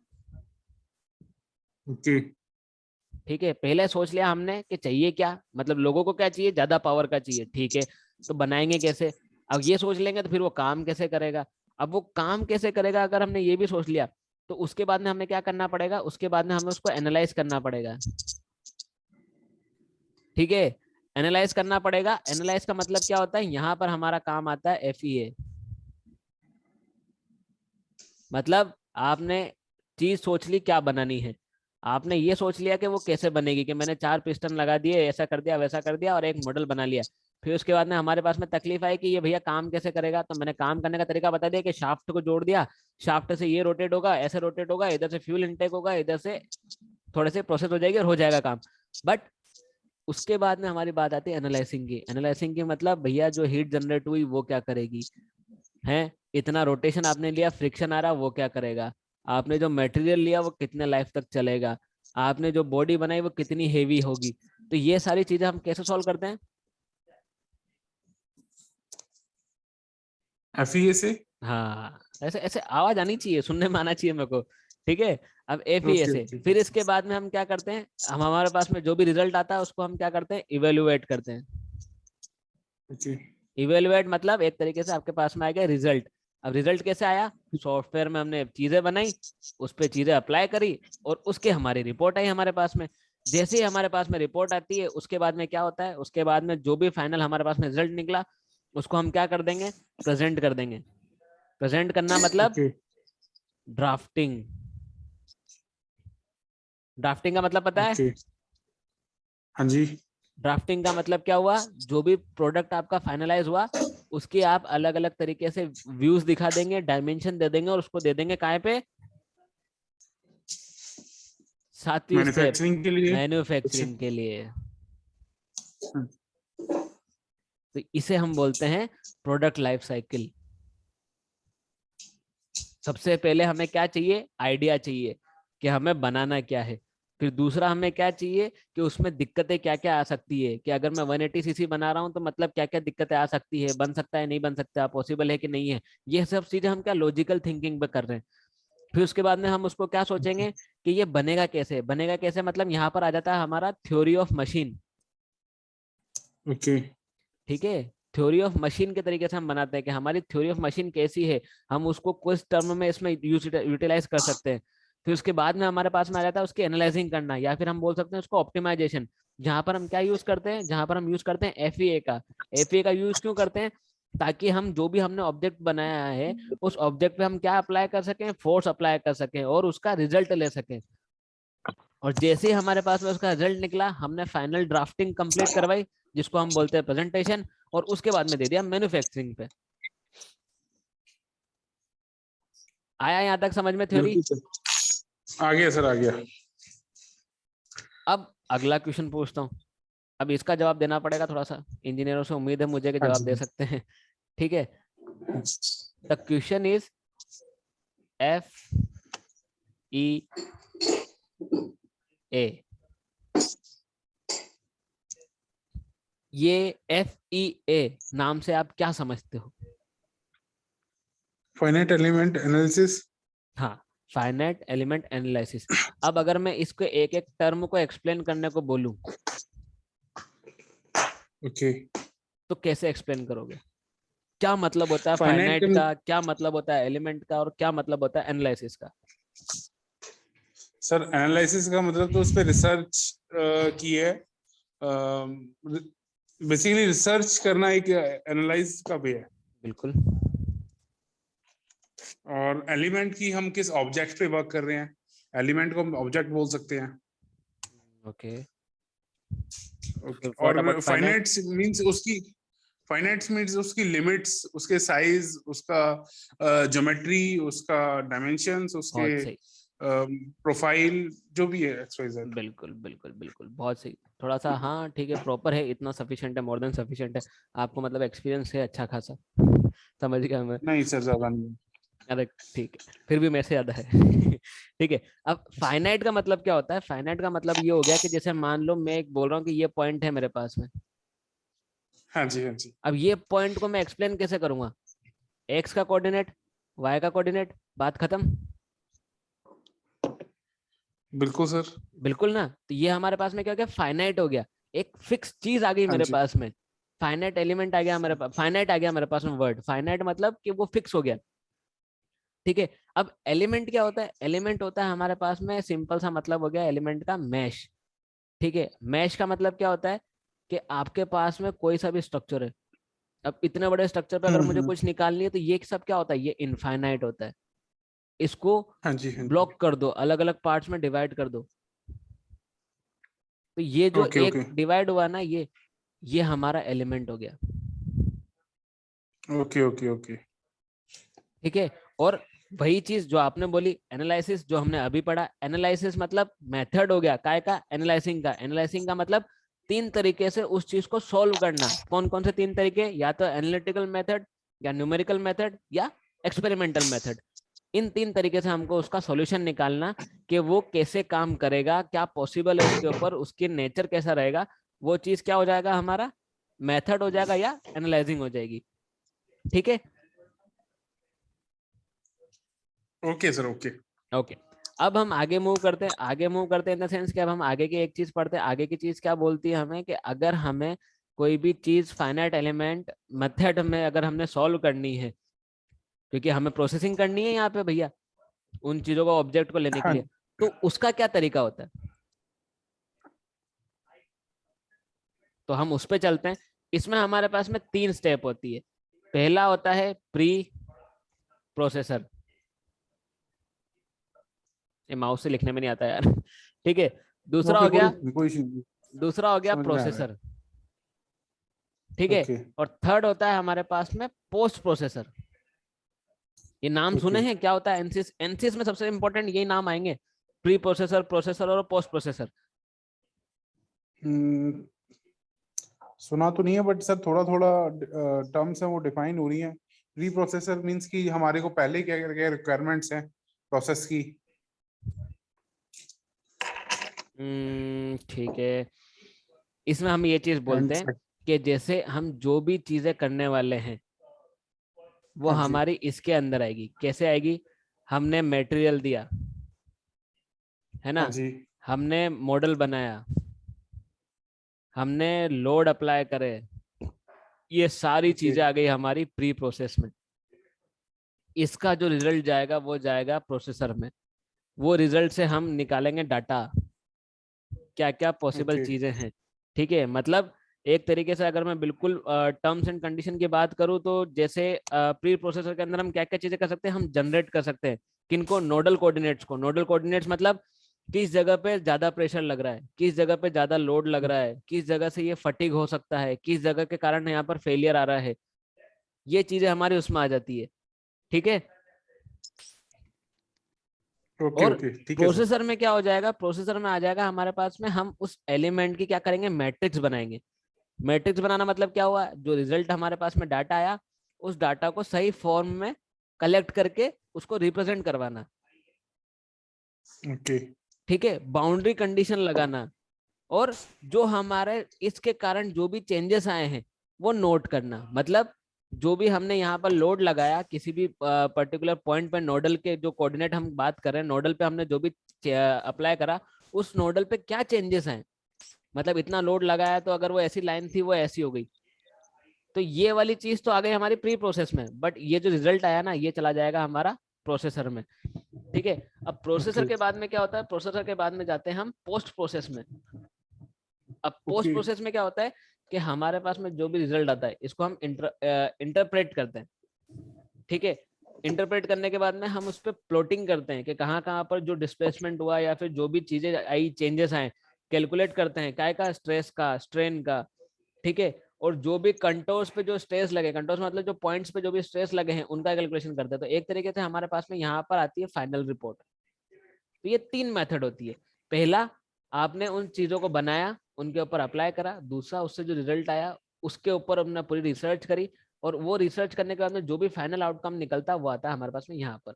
ओके ठीक है। पहले सोच लिया हमने कि चाहिए क्या, मतलब लोगों को क्या चाहिए, ज्यादा पावर का चाहिए, ठीक है, तो बनाएंगे कैसे। अब ये सोच लेंगे तो फिर वो काम कैसे करेगा, अब वो काम कैसे करेगा अगर हमने ये भी सोच लिया, तो उसके बाद में हमें क्या करना पड़ेगा, उसके बाद में हमें उसको एनालाइज करना पड़ेगा, ठीक है। एनालाइज करना पड़ेगा, एनालाइज का मतलब क्या होता है, यहाँ पर हमारा काम आता है FEA, मतलब आपने चीज सोच ली क्या बनानी है, आपने ये सोच लिया कि वो कैसे बनेगी, कि मैंने 4 पिस्टन लगा दिए, ऐसा कर दिया वैसा कर दिया और एक मॉडल बना लिया। फिर उसके बाद में हमारे पास में तकलीफ आई कि ये भैया काम कैसे करेगा, तो मैंने काम करने का तरीका बता दिया कि शाफ्ट को जोड़ दिया, शाफ्ट से ये रोटेट होगा, ऐसे रोटेट होगा, इधर से फ्यूल इनटेक होगा, इधर से थोड़े से प्रोसेस हो जाएगी और हो जाएगा काम। बट उसके बाद में हमारी बात आती है एनालाइसिंग की। एनालाइसिंग की मतलब भैया जो हीट जनरेट हुई वो क्या करेगी, है इतना रोटेशन आपने लिया, फ्रिक्शन आ रहा वो क्या करेगा, आपने जो मटेरियल लिया वो कितने लाइफ तक चलेगा, आपने जो बॉडी बनाई वो कितनी हेवी होगी। तो ये सारी चीजें हम कैसे सॉल्व करते हैं, FEA से। हाँ ऐसे ऐसे आवाज आनी चाहिए, सुनने में आना चाहिए मेरे को, ठीक है। अब FEA ओके से ओके फिर इसके बाद में हम क्या करते हैं, हम हमारे पास में जो भी रिजल्ट आता है उसको हम क्या करते हैं, इवेल्युएट करते हैं। ओके इवेलुएट मतलब एक तरीके से आपके पास में आ गया रिजल्ट। अब रिजल्ट कैसे आया, सॉफ्टवेयर में हमने चीजें बनाई, उस पर चीजें अप्लाई करी और उसके हमारी रिपोर्ट आई हमारे पास में। जैसे ही हमारे पास में रिपोर्ट आती है उसके बाद में क्या होता है, उसके बाद में जो भी फाइनल हमारे पास में रिजल्ट निकला उसको हम क्या कर देंगे, प्रेजेंट कर देंगे। प्रेजेंट करना मतलब ओके। ड्राफ्टिंग। ड्राफ्टिंग का मतलब पता है, ओके हाँ जी। ड्राफ्टिंग का मतलब क्या हुआ, जो भी प्रोडक्ट आपका फाइनलाइज हुआ उसके आप अलग अलग तरीके से व्यूज दिखा देंगे, डायमेंशन दे देंगे और उसको दे देंगे कहाँ पे, 7वीं स्टेप, मैन्युफैक्चरिंग के लिए। अच्छा। मैन्युफैक्चरिंग के लिए। तो इसे हम बोलते हैं प्रोडक्ट लाइफ साइकिल। सबसे पहले हमें क्या चाहिए, आइडिया चाहिए कि हमें बनाना क्या है। फिर दूसरा हमें क्या चाहिए कि उसमें दिक्कतें क्या क्या आ सकती है, कि अगर मैं 180 सीसी बना रहा हूँ तो मतलब क्या क्या दिक्कतें आ सकती है, बन सकता है नहीं बन सकता, पॉसिबल है कि नहीं है। ये सब चीजें हम क्या लॉजिकल थिंकिंग पे कर रहे हैं। फिर उसके बाद में हम उसको क्या सोचेंगे कि ये बनेगा कैसे, बनेगा कैसे, मतलब यहाँ पर आ जाता है हमारा थ्योरी ऑफ मशीन। ओके ठीक है, थ्योरी ऑफ मशीन के तरीके से हम बनाते हैं कि हमारी थ्योरी ऑफ मशीन कैसी है, हम उसको कुछ टर्म में इसमें यूटिलाइज कर सकते हैं। फिर उसके बाद में हमारे पास में आ जाता है उसकी एनालाइजिंग करना, या फिर हम बोल सकते हैं उसको ऑप्टिमाइजेशन। जहां पर हम क्या यूज करते हैं, जहां पर हम यूज करते हैं एफईए का। एफईए का यूज क्यों करते हैं, ताकि हम जो भी हमने ऑब्जेक्ट बनाया है उस ऑब्जेक्ट पे हम क्या अप्लाई कर सकें, फोर्स अप्लाई कर सकें और उसका रिजल्ट ले सकें। और जैसे ही हमारे पास में उसका रिजल्ट निकला, हमने फाइनल ड्राफ्टिंग कंप्लीट करवाई, जिसको हम बोलते हैं प्रेजेंटेशन, और उसके बाद में दे दिया मैन्युफैक्चरिंग पे। आया यहाँ तक समझ में थ्योरी? बिल्कुल सर, आ गया सर, आ गया। अब अगला क्वेश्चन पूछता हूँ। अब इसका जवाब देना पड़ेगा थोड़ा सा, इंजीनियरों से उम्मीद है मुझे कि हाँ जवाब जी दे सकते हैं। ठीक है, the question is F E A. ये एफ ई ए नाम से आप क्या समझते हो? Finite element analysis. हाँ, फाइनाइट एलिमेंट एनालिसिस। अब अगर मैं इसको एक एक टर्म को एक्सप्लेन करने को बोलूं ओके, तो कैसे एक्सप्लेन करोगे? क्या मतलब होता है फाइनाइट फाइनाइट का, क्या मतलब होता है एलिमेंट का, और क्या मतलब होता है एनालिसिस का? सर एनालिसिस का मतलब तो उस पर रिसर्च की है, बेसिकली रिसर्च करना एक एनालाइज का भी है। बिल्कुल। और एलिमेंट की हम किस ऑब्जेक्ट पे वर्क कर रहे हैं, एलिमेंट को हम ऑब्जेक्ट बोल सकते हैं। ओके, ओके, व्हाट अबाउट और फाइनाइट? फाइनाइट्स मींस उसकी लिमिट्स, उसके साइज, उसका ज्योमेट्री, उसका डायमेंशंस, उसके बहुत सही, प्रोफाइल, जो भी है एक्स वाई जेड। बिल्कुल बिल्कुल बिल्कुल, बहुत सही। थोड़ा सा हाँ ठीक है, प्रॉपर है, इतना सफिशिएंट है, मोर देन सफिशिएंट है। आपको मतलब एक्सपीरियंस है अच्छा खासा। समझ गया मैं। नहीं सर, ज्यादा नहीं। अरे ठीक है, फिर भी मेरे से ज्यादा है। ठीक है। अब फाइनाइट का मतलब क्या होता है? फाइनाइट का मतलब ये हो गया कि जैसे मान लो मैं एक बोल रहा हूँ कि ये पॉइंट है मेरे पास में। हाँ जी, हाँ जी। अब ये पॉइंट को मैं एक्सप्लेन कैसे करूंगा? एक्स का कोऑर्डिनेट, वाई का कोऑर्डिनेट, बात खत्म। बिल्कुल सर। बिल्कुल ना, तो ये हमारे पास में क्या हो गया, फाइनाइट हो गया। एक फिक्स चीज आ गई हाँ मेरे जी। पास में, फाइनाइट एलिमेंट आ गया मेरे पास, फाइनाइट आ गया मेरे पास में वर्ड फाइनाइट, मतलब कि वो फिक्स हो गया। ठीक है। अब एलिमेंट क्या होता है? एलिमेंट होता है हमारे पास में, सिंपल सा मतलब हो गया एलिमेंट का, मैश। ठीक है, मैश का मतलब क्या होता है कि आपके पास में कोई सा भी स्ट्रक्चर है। अब इतने बड़े स्ट्रक्चर पे अगर मुझे हम्म। कुछ निकालनी है तो ये सब क्या होता है, ये इनफाइनाइट होता है। इसको हाँ जी, हाँ जी। ब्लॉक कर दो, अलग अलग पार्ट्स में डिवाइड कर दो। तो ये जो ओके एक ओके डिवाइड हुआ ना, ये हमारा एलिमेंट हो गया। Okay okay okay. ठीक है। और वही चीज जो आपने बोली एनालिसिस, जो हमने अभी पढ़ा, एनालिसिस मतलब मेथड हो गया काय का, एनालाइजिंग का। एनालाइजिंग का मतलब तीन तरीके से उस चीज को सॉल्व करना। कौन कौन से तीन तरीके? या तो एनालिटिकल मेथड, या न्यूमेरिकल मेथड, या एक्सपेरिमेंटल मेथड। इन तीन तरीके से हमको उसका सॉल्यूशन निकालना, कि वो कैसे काम करेगा, क्या पॉसिबल है उसके ऊपर, उसकी नेचर कैसा रहेगा। वो चीज क्या हो जाएगा हमारा, मेथड हो जाएगा या एनालाइजिंग हो जाएगी। ठीक है। Okay sir, okay. ओके। अब हम आगे मूव करते हैं, आगे मूव करते हैं इन द सेंस कि अब हम आगे की एक चीज पढ़ते हैं। आगे की चीज क्या बोलती है हमें, कि अगर हमें कोई भी चीज फाइनाइट एलिमेंट मेथड में अगर हमने सॉल्व करनी है, क्योंकि हमें प्रोसेसिंग करनी है यहाँ पे भैया, उन चीजों को, ऑब्जेक्ट को लेने के हाँ लिए, तो उसका क्या तरीका होता है? तो हम उस पर चलते हैं। इसमें हमारे पास में तीन स्टेप होती है। पहला होता है प्री प्रोसेसर। ये माउस से लिखने में नहीं आता यार। ठीक है। दूसरा ओके, हो कोई गया, कोई इशू नहीं, दूसरा हो गया समझ में आ रहा है। प्रोसेसर। ठीक है। ओके और थर्ड होता है हमारे पास में पोस्ट प्रोसेसर। ये नाम सुने ओके। हैं? क्या होता है एनसिस? एनसिस में सबसे इंपॉर्टेंट यही नाम आएंगे, प्री प्रोसेसर, प्रोसेसर और पोस्ट प्रोसेसर। हम्म, सुना तो नहीं है, बट सर थोड़ा थोड़ा टर्म्स है वो डिफाइन हो रही हैं। प्री प्रोसेसर मींस कि हमारे को पहले क्या क्या रिक्वायरमेंट्स हैं प्रोसेस की। ठीक है, इसमें हम ये चीज बोलते हैं कि जैसे हम जो भी चीजें करने वाले हैं वो हाँ जी, हमारी इसके अंदर आएगी। कैसे आएगी? हमने मटेरियल दिया है हाँ ना, जी, हमने मॉडल बनाया, हमने लोड अप्लाई करे, ये सारी ओके, चीजें आ गई हमारी प्री प्रोसेस में। इसका जो रिजल्ट जाएगा वो जाएगा प्रोसेसर में। वो रिजल्ट से हम निकालेंगे डाटा, क्या क्या पॉसिबल ओके, चीजें हैं। ठीक है, मतलब एक तरीके से अगर मैं बिल्कुल टर्म्स एंड कंडीशन की बात करूं तो जैसे प्री प्रोसेसर के अंदर हम क्या क्या चीजें कर सकते हैं, हम जनरेट कर सकते हैं किनको, नोडल कोऑर्डिनेट्स को। नोडल कोऑर्डिनेट्स मतलब किस जगह पे ज्यादा प्रेशर लग रहा है, किस जगह पे ज्यादा लोड लग रहा है, किस जगह से ये फटीग हो सकता है, किस जगह के कारण यहाँ पर फेलियर आ रहा है, ये चीजें हमारी उसमें आ जाती है। ठीक है, ओके, और ओके, ठीक है सर। प्रोसेसर में क्या हो जाएगा, प्रोसेसर में आ जाएगा हमारे पास में, हम उस एलिमेंट की क्या करेंगे, मैट्रिक्स बनाएंगे। मैट्रिक्स बनाना मतलब क्या हुआ, जो रिजल्ट हमारे पास में डाटा आया उस डाटा को सही फॉर्म में कलेक्ट करके उसको रिप्रेजेंट करवाना। ओके, ठीक है, बाउंड्री कंडीशन लगाना, और जो हमारे इसके कारण जो भी चेंजेस आए हैं वो नोट करना। मतलब जो भी हमने यहाँ पर लोड लगाया किसी भी पर्टिकुलर पॉइंट पर, नोडल के जो कोऑर्डिनेट हम बात कर रहे हैं, नोडल पे हमने जो भी अप्लाई करा, उस नोडल पे क्या चेंजेस आए। मतलब इतना लोड लगाया तो अगर वो ऐसी लाइन थी वो ऐसी हो गई, तो ये वाली चीज तो आ गई हमारी प्री प्रोसेस में, बट ये जो रिजल्ट आया ना ये चला जाएगा हमारा प्रोसेसर में। ठीक है, अब प्रोसेसर ओके, के बाद में क्या होता है, प्रोसेसर के बाद में जाते हैं हम पोस्ट प्रोसेस में। अब पोस्ट ओके, प्रोसेस में क्या होता है कि हमारे पास में जो भी रिजल्ट आता है इसको हम इंटरप्रेट करते हैं। ठीक है, इंटरप्रेट करने के बाद में हम उस पर प्लॉटिंग करते हैं कि कहाँ कहाँ पर जो डिस्प्लेसमेंट हुआ या फिर जो भी चीजें आई, चेंजेस आए, कैलकुलेट करते हैं काय का, स्ट्रेस का, स्ट्रेन का। ठीक है, और जो भी कंटोर्स पे जो स्ट्रेस लगे, कंटोर्स मतलब जो पॉइंट्स पे जो भी स्ट्रेस लगे हैं उनका कैलकुलेशन करते हैं। तो एक तरीके से हमारे पास में यहाँ पर आती है फाइनल रिपोर्ट। तो ये 3 मेथड होती है। पहला, आपने उन चीजों को बनाया, उनके ऊपर अप्लाई करा। दूसरा, उससे जो रिजल्ट आया उसके ऊपर हमने पूरी रिसर्च करी, और वो रिसर्च करने के बाद में जो भी फाइनल आउटकम निकलता वो आता है हमारे पास में यहाँ पर।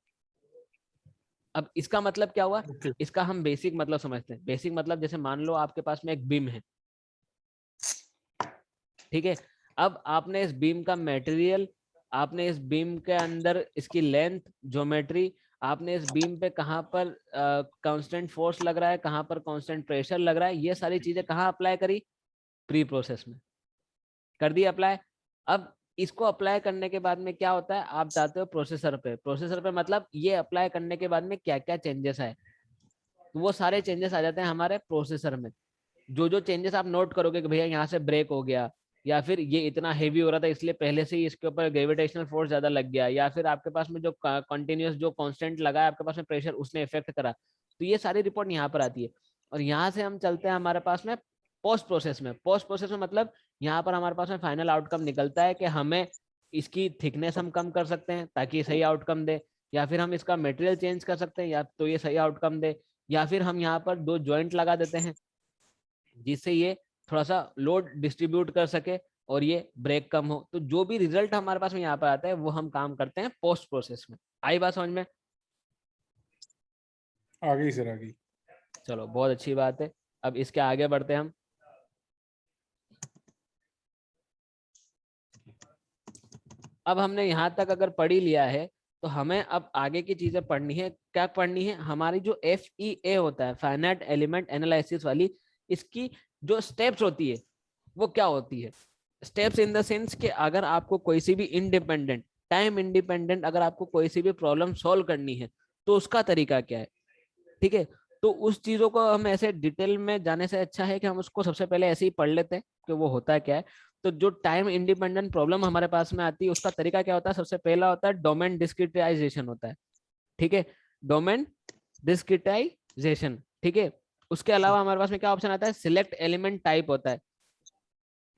अब इसका मतलब क्या हुआ, ओके, इसका हम बेसिक मतलब समझते हैं। बेसिक मतलब जैसे मान लो आपके पास में एक बीम है। ठीक है, अब आपने इस बीम का मटेरियल, आपने इस बीम के अंदर इसकी लेंथ, ज्योमेट्री, आपने इस बीम पे कहाँ पर कांस्टेंट फोर्स लग रहा है, कहाँ पर कांस्टेंट प्रेशर लग रहा है, ये सारी चीजें कहाँ अप्लाई करी, प्री प्रोसेस में कर दी अप्लाई। अब इसको अप्लाई करने के बाद में क्या होता है, आप जाते हो प्रोसेसर पे। प्रोसेसर पे मतलब ये अप्लाई करने के बाद में क्या क्या चेंजेस आए, तो वो सारे चेंजेस आ जाते हैं हमारे प्रोसेसर में। जो जो चेंजेस आप नोट करोगे कि भैया यहाँ से ब्रेक हो गया, या फिर ये इतना हेवी हो रहा था इसलिए पहले से ही इसके ऊपर ग्रेविटेशनल फोर्स ज्यादा लग गया, या फिर आपके पास में जो कंटिन्यूअस जो कांस्टेंट लगा है आपके पास में प्रेशर, उसने इफेक्ट करा, तो ये सारी रिपोर्ट यहाँ पर आती है। और यहाँ से हम चलते हैं हमारे पास में पोस्ट प्रोसेस में। पोस्ट प्रोसेस में मतलब यहाँ पर हमारे पास में फाइनल आउटकम निकलता है कि हमें इसकी थिकनेस हम कम कर सकते हैं ताकि सही आउटकम दे, या फिर हम इसका मटेरियल चेंज कर सकते हैं या तो ये सही आउटकम दे, या फिर हम यहाँ पर 2 जॉइंट लगा देते हैं जिससे ये थोड़ा सा लोड डिस्ट्रीब्यूट कर सके और ये ब्रेक कम हो। तो जो भी रिजल्ट हमारे पास में यहाँ पर आता है वो हम काम करते हैं पोस्ट प्रोसेस में। आई बात समझ में? आ गई सर, आ गई। चलो बहुत अच्छी बात है, अब इसके आगे बढ़ते हैं हम। अब हमने यहाँ तक अगर पढ़ ही लिया है तो हमें अब आगे की चीजें पढ़नी है। क्या पढ़नी है, हमारी जो FEA होता है, फाइनाइट एलिमेंट एनालिसिस वाली, इसकी जो स्टेप्स होती है वो क्या होती है। स्टेप्स इन द सेंस कि अगर आपको कोई सी भी इंडिपेंडेंट, टाइम इंडिपेंडेंट अगर आपको कोई सी भी प्रॉब्लम सॉल्व करनी है तो उसका तरीका क्या है। ठीक है, तो उस चीजों को हम ऐसे डिटेल में जाने से अच्छा है कि हम उसको सबसे पहले ऐसे ही पढ़ लेते हैं कि वो होता क्या है। तो जो टाइम इंडिपेंडेंट प्रॉब्लम हमारे पास में आती है उसका तरीका क्या होता है, सबसे पहला होता है डोमेन डिस्क्रिटाइजेशन होता है। ठीक है, डोमेन डिस्क्रिटाइजेशन। ठीक है, उसके अलावा हमारे पास में क्या ऑप्शन आता है, सिलेक्ट एलिमेंट टाइप होता है।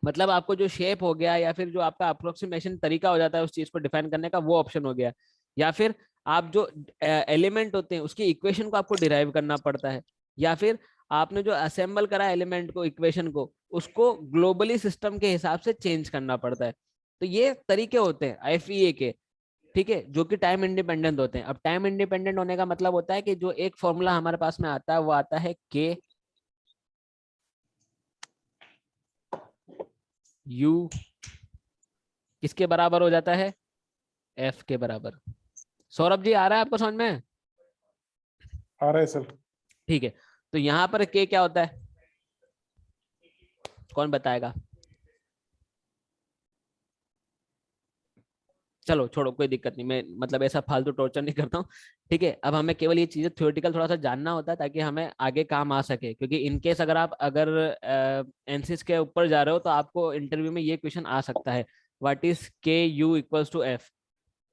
मतलब आपको जो शेप हो गया या फिर जो आपका अप्रोक्सीमेशन तरीका हो जाता है उस चीज को डिफाइन करने का, वो ऑप्शन हो गया। या फिर आप जो एलिमेंट होते हैं उसकी इक्वेशन को आपको डिराइव करना पड़ता है, या फिर आपने जो असेंबल करा एलिमेंट को, इक्वेशन को, उसको ग्लोबली सिस्टम के हिसाब से चेंज करना पड़ता है। तो ये तरीके होते हैं FEA के। ठीक है, जो कि टाइम इंडिपेंडेंट होते हैं। अब टाइम इंडिपेंडेंट होने का मतलब होता है कि जो एक फॉर्मूला हमारे पास में आता है वो आता है K u किसके बराबर हो जाता है, f के बराबर। सौरभ जी आ रहा है आपको समझ में? आ रहा है सर। ठीक है, तो यहाँ पर k क्या होता है, कौन बताएगा? चलो छोड़ो, कोई दिक्कत नहीं, मैं मतलब ऐसा फालतू टॉर्चर नहीं करता हूँ। ठीक है, अब हमें केवल ये चीजें थ्योरेटिकल थोड़ा सा जानना होता है ताकि हमें आगे काम आ सके, क्योंकि इनकेस अगर आप एनसिस के ऊपर जा रहे हो तो आपको इंटरव्यू में ये क्वेश्चन आ सकता है, व्हाट इज के यू इक्वल्स टू एफ,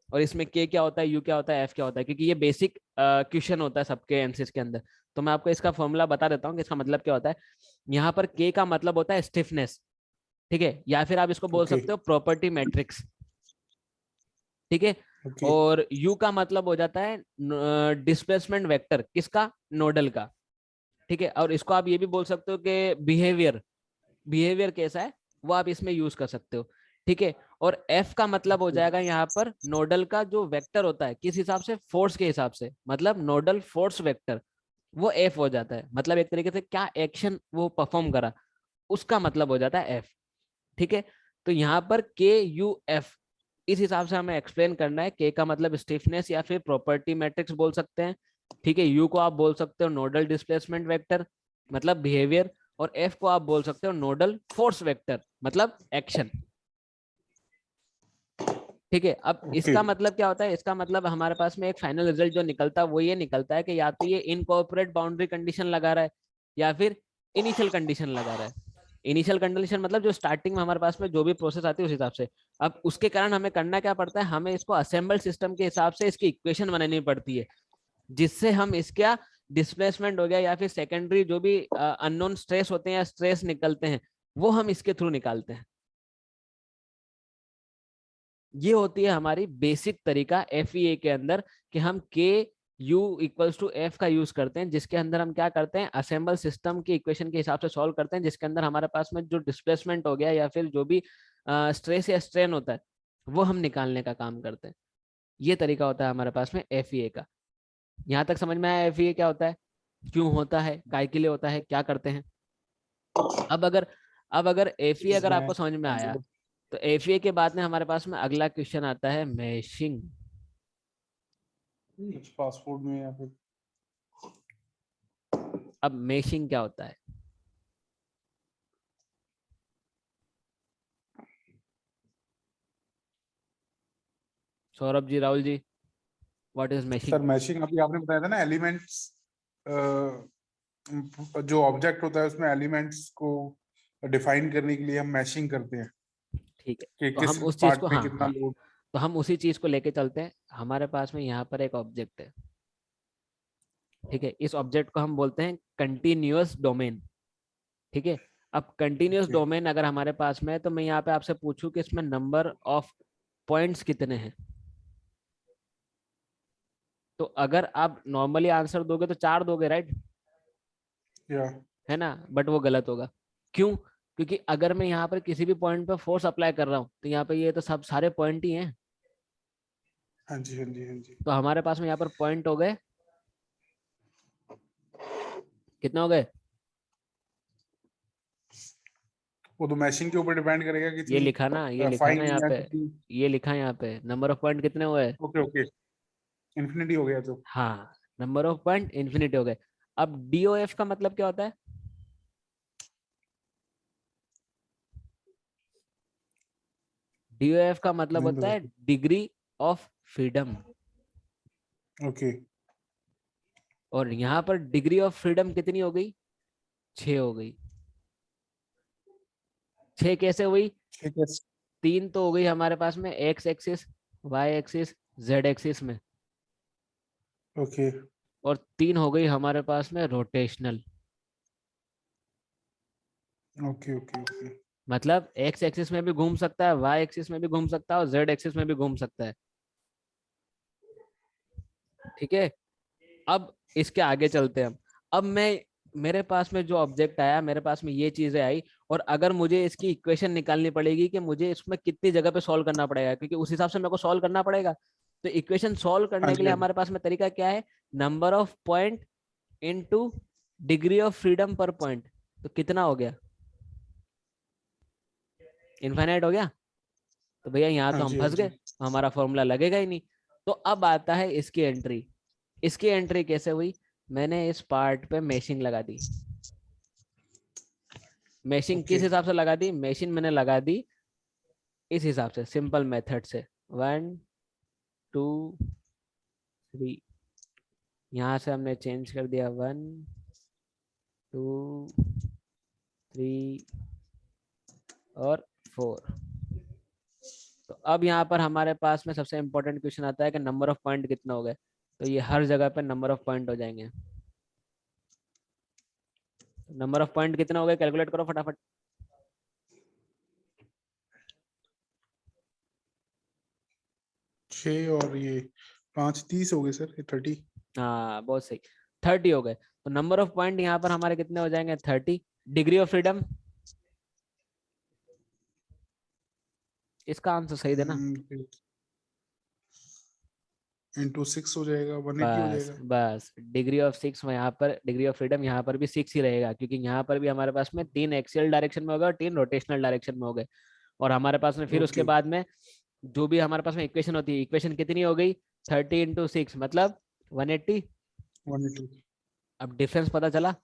और इसमें के क्या होता है, यू क्या होता है, एफ क्या होता है, क्योंकि ये बेसिक क्वेश्चन होता है सबके एनसिस के अंदर। तो मैं आपको इसका फॉर्मूला बता देता हूँ कि इसका मतलब क्या होता है। यहाँ पर के का मतलब होता है स्टिफनेस, ठीक है, या फिर आप इसको बोल ओके सकते हो प्रॉपर्टी मैट्रिक्स, ठीक है। ओके और U का मतलब हो जाता है डिस्प्लेसमेंट वेक्टर, किसका, नोडल का, ठीक है। और इसको आप ये भी बोल सकते हो कि बिहेवियर, बिहेवियर कैसा है वो आप इसमें यूज कर सकते हो, ठीक है। और F का मतलब हो जाएगा यहाँ पर नोडल का जो वेक्टर होता है, किस हिसाब से, फोर्स के हिसाब से, मतलब नोडल फोर्स वेक्टर, वो F हो जाता है, मतलब एक तरीके से क्या एक्शन वो परफॉर्म करा, उसका मतलब हो जाता है F, ठीक है। तो यहाँ पर के यू एफ, इस हिसाब से हमें एक्सप्लेन करना है। के का मतलब स्टिफनेस या फिर प्रॉपर्टी मैट्रिक्स बोल सकते हैं, ठीक है। यू को आप बोल सकते हो नोडल डिस्प्लेसमेंट वेक्टर मतलब बिहेवियर, और एफ को आप बोल सकते हो नोडल फोर्स वेक्टर मतलब एक्शन, ठीक है। अब ओके इसका मतलब क्या होता है, इसका मतलब हमारे पास में एक फाइनल रिजल्ट जो निकलता है वो ये निकलता है कि या तो ये इनकॉर्पोरेट बाउंड्री कंडीशन लगा रहा है या फिर इनिशियल कंडीशन लगा रहा है। इनिशियल कंडीशन मतलब जो स्टार्टिंग में हमारे पास में जो भी प्रोसेस आती है उस हिसाब से। अब उसके कारण हमें करना क्या पड़ता है, हमें इसको असेंबल सिस्टम के हिसाब से इसकी इक्वेशन बनानी पड़ती है, जिससे हम इसका डिस्प्लेसमेंट हो गया या फिर सेकेंडरी जो भी अननोन स्ट्रेस होते हैं या स्ट्रेस निकलते हैं वो हम इसके थ्रू निकालते हैं। ये होती है हमारी बेसिक तरीका FEA के अंदर कि हम के यू इक्वल्स टू एफ का यूज करते हैं, जिसके अंदर हम क्या करते हैं, असेंबल सिस्टम की इक्वेशन के हिसाब से सॉल्व करते हैं, जिसके अंदर हमारे पास में जो डिस्प्लेसमेंट हो गया या फिर जो भी स्ट्रेस या स्ट्रेन होता है वो हम निकालने का काम करते हैं। ये तरीका होता है हमारे पास में FEA का। यहाँ तक समझ में आया FEA क्या होता है, क्यों होता है, काय के लिए होता है, क्या करते हैं। अब अगर FEA अगर इसमें आपको समझ में आया तो FEA के बाद में हमारे पास में अगला क्वेश्चन आता है मैशिंग। पासपोर्ट में या फिर अब मैशिंग क्या होता है, Saurabh ji, Rahul ji, what is mashing? Sir mashing अभी आपने बताया था ना, एलिमेंट्स जो ऑब्जेक्ट होता है उसमें एलिमेंट्स को डिफाइन करने के लिए हम मैशिंग करते हैं ठीक है, कि तो किस हम उस चीज पार्ट को, पे हाँ कितना हाँ, लोड। तो हम उसी चीज को लेके चलते हैं। हमारे पास में यहाँ पर एक ऑब्जेक्ट है, ठीक है। इस ऑब्जेक्ट को हम बोलते हैं कंटिन्यूअस डोमेन, ठीक है। अब कंटिन्यूअस ओके डोमेन अगर हमारे पास में है तो मैं यहाँ पे आपसे पूछूं कि इसमें नंबर ऑफ पॉइंट्स कितने हैं, तो अगर आप नॉर्मली आंसर दोगे तो 4 दोगे, राइट, या है ना, बट वो गलत होगा। क्यों? क्योंकि अगर मैं यहाँ पर किसी भी पॉइंट पर फोर्स अप्लाई कर रहा हूँ तो यहाँ पे ये तो सब सारे पॉइंट ही हैं, हाँ जी हाँ जी हाँ जी। तो हमारे पास में यहाँ पर पॉइंट हो गए, कितने हो गए, वो तो मैशिंग के ऊपर डिपेंड करेगा ये कितनी लिखा ना, ये लिखा ना फाइन यहाँ या पे, कितनी। ये लिखा यहाँ पे नंबर ऑफ पॉइंट कितने हुए। ओके ओके इन्फिनिटी हो गया तो। हाँ, नंबर ऑफ पॉइंट इन्फिनिटी हो गए। अब DOF का मतलब क्या होता है, DOF का मतलब नहीं होता है पता। डिग्री ऑफ फ्रीडम, ओके और यहाँ पर डिग्री ऑफ फ्रीडम कितनी हो गई, 6 हो गई। 6 कैसे हुई, ठीक है 3 तो हो गई हमारे पास में X axis, Y axis, Z axis में, ओके और 3 हो गई हमारे पास में रोटेशनल, ओके ओके ओके मतलब एक्स एक्सिस में भी घूम सकता है, वाई एक्सिस में भी घूम सकता है, और जेड एक्सिस में भी घूम सकता है, ठीक है। अब इसके आगे चलते हैं हम। अब मैं, मेरे पास में जो ऑब्जेक्ट आया, मेरे पास में ये चीजें आई, और अगर मुझे इसकी इक्वेशन निकालनी पड़ेगी कि मुझे इसमें कितनी जगह पे सॉल्व करना पड़ेगा, क्योंकि उस हिसाब से मेरे को सॉल्व करना पड़ेगा। तो इक्वेशन सॉल्व हाँ करने के जी लिए हाँ जी। हमारे पास में तरीका क्या है, number of point into degree of freedom पर पॉइंट, तो कितना हो गया, इनफाइनाइट हो गया, तो भैया यहाँ हाँ तो हम जी, फंस हाँ गए, जी। हमारा फॉर्मूला लगेगा ही नहीं। तो अब आता है इसकी एंट्री। इसकी एंट्री कैसे हुई? मैंने इस पार्ट पे मैशिंग लगा दी। Mashing okay. किस हिसाब से लगा दी? मैशिंग मैंने लगा दी इस हिसाब से, सिंपल मेथड से, 1 2 3। यहाँ से हमने चेंज कर दिया 1 2 3 और 4। तो अब यहाँ पर हमारे पास में सबसे इंपॉर्टेंट क्वेश्चन आता है कि नंबर ऑफ पॉइंट कितना हो गए। तो ये हर जगह पे नंबर ऑफ पॉइंट हो जाएंगे। नंबर ऑफ पॉइंट कितना हो गए, कैलकुलेट करो फटाफट। 6 और ये 5 30 हो गए सर, 30। हाँ बहुत सही, 30 हो गए। तो नंबर ऑफ पॉइंट यहाँ पर हमारे कितने हो जाएंगे, 30। डिग्री ऑफ फ्रीडम, इसका आंसर सही देना। इंटू 6 हो जाएगा, 180 हो बस जाएगा। बस, डिग्री ऑफ 6 यहाँ पर, डिग्री ऑफ फ्रीडम यहाँ पर भी 6 ही रहेगा, क्योंकि यहाँ पर भी हमारे पास में 3 एक्सियल डायरेक्शन में हो गए और 3 रोटेशनल डायरेक्शन में हो गए। और हमारे पास में फिर उसके ओके। बाद में जो भी हमारे पास में इक्वेशन होती है, इक्वेशन कितनी हो गई, 30 इंटू 6 मतलब 180। 180। अब डिफरेंस पता चला,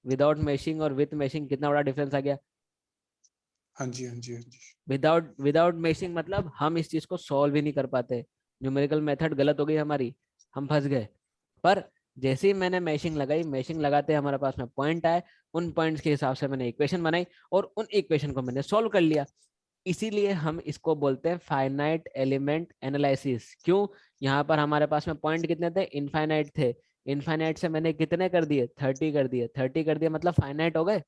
विदाउट मैशिंग और विथ मैशिंग कितना बड़ा डिफरेंस आ गया। हाँ जी, हाँ जी, हाँ जी। विदाउट विदाउट मैशिंग मतलब हम इस चीज को सॉल्व ही नहीं कर पाते, न्यूमेरिकल मेथड गलत हो गई हमारी, हम फंस गए। पर जैसे ही मैंने मैशिंग लगाई, मैशिंग लगाते हमारे पास में पॉइंट आए, उन पॉइंट्स के हिसाब से मैंने इक्वेशन बनाई और उन इक्वेशन को मैंने सॉल्व कर लिया। इसीलिए हम इसको बोलते हैं फाइनाइट एलिमेंट एनालिसिस। क्यों? यहाँ पर हमारे पास में पॉइंट कितने थे, इनफाइनाइट थे। इनफाइनाइट से मैंने कितने कर दिए, 30 कर दिए। 30 कर दिए मतलब फाइनाइट हो गए।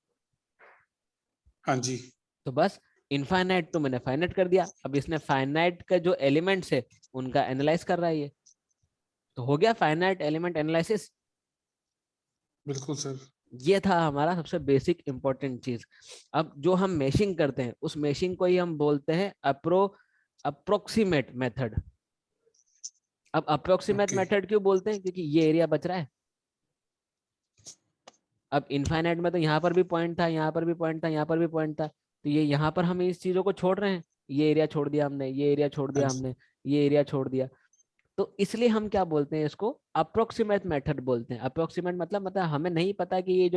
हाँ जी। तो बस इनफाइनाइट तो मैंने फाइनाइट कर दिया, अब इसने फाइनाइट का जो एलिमेंट्स है उनका एनालाइज कर रहा है ये, तो हो गया फाइनाइट एलिमेंट एनालिसिस। बिल्कुल सर। ये था हमारा सबसे बेसिक इंपॉर्टेंट चीज। अब जो हम मैशिंग करते हैं उस मैशिंग को ही हम बोलते हैं अप्रोक्सीमेट मेथड। अब अप्रोक्सीमेट ओके। मेथड क्यों बोलते हैं, क्योंकि ये एरिया बच रहा है। अब इनफाइनाइट में तो यहाँ पर भी पॉइंट था, यहाँ पर भी पॉइंट था, यहाँ पर भी पॉइंट था, तो ये यहाँ पर हम इस चीजों को छोड़ रहे हैं। ये एरिया छोड़ दिया हमने, ये एरिया छोड़ हाँ दिया जी। हमने, ये एरिया छोड़ दिया। तो इसलिए हम क्या बोलते हैं, इसको अप्रोक्सीमेट मेथड बोलते हैं। अप्रोक्सीमेट मतलब हमें नहीं पता कि ये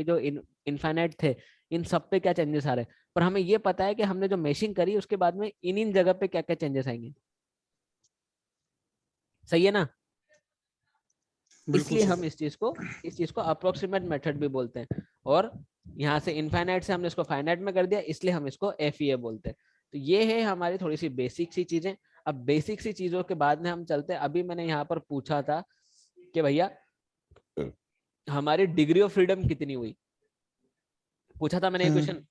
जो इनफाइनाइट थे इन सब पे क्या चेंजेस आ रहे हैं, पर हमें ये पता है कि हमने जो मेशिंग करी उसके बाद में इन इन जगह पे क्या क्या चेंजेस आएंगे। सही है ना? बिल्कुल इसलिए सर। हम इस चीज को अप्रोक्सीमेट मेथड भी बोलते हैं। और यहाँ से इनफाइनाइट से हमने इसको फाइनाइट में कर दिया, इसलिए हम इसको एफईए बोलते हैं। तो ये है हमारी थोड़ी सी बेसिक सी चीजें। अब बेसिक सी चीजों के बाद में हम चलते हैं, अभी मैंने यहाँ पर पूछा था कि भैया हमारी डिग्री ऑफ फ्रीडम कितनी हुई, पूछा था मैंने ये क्वेश्चन।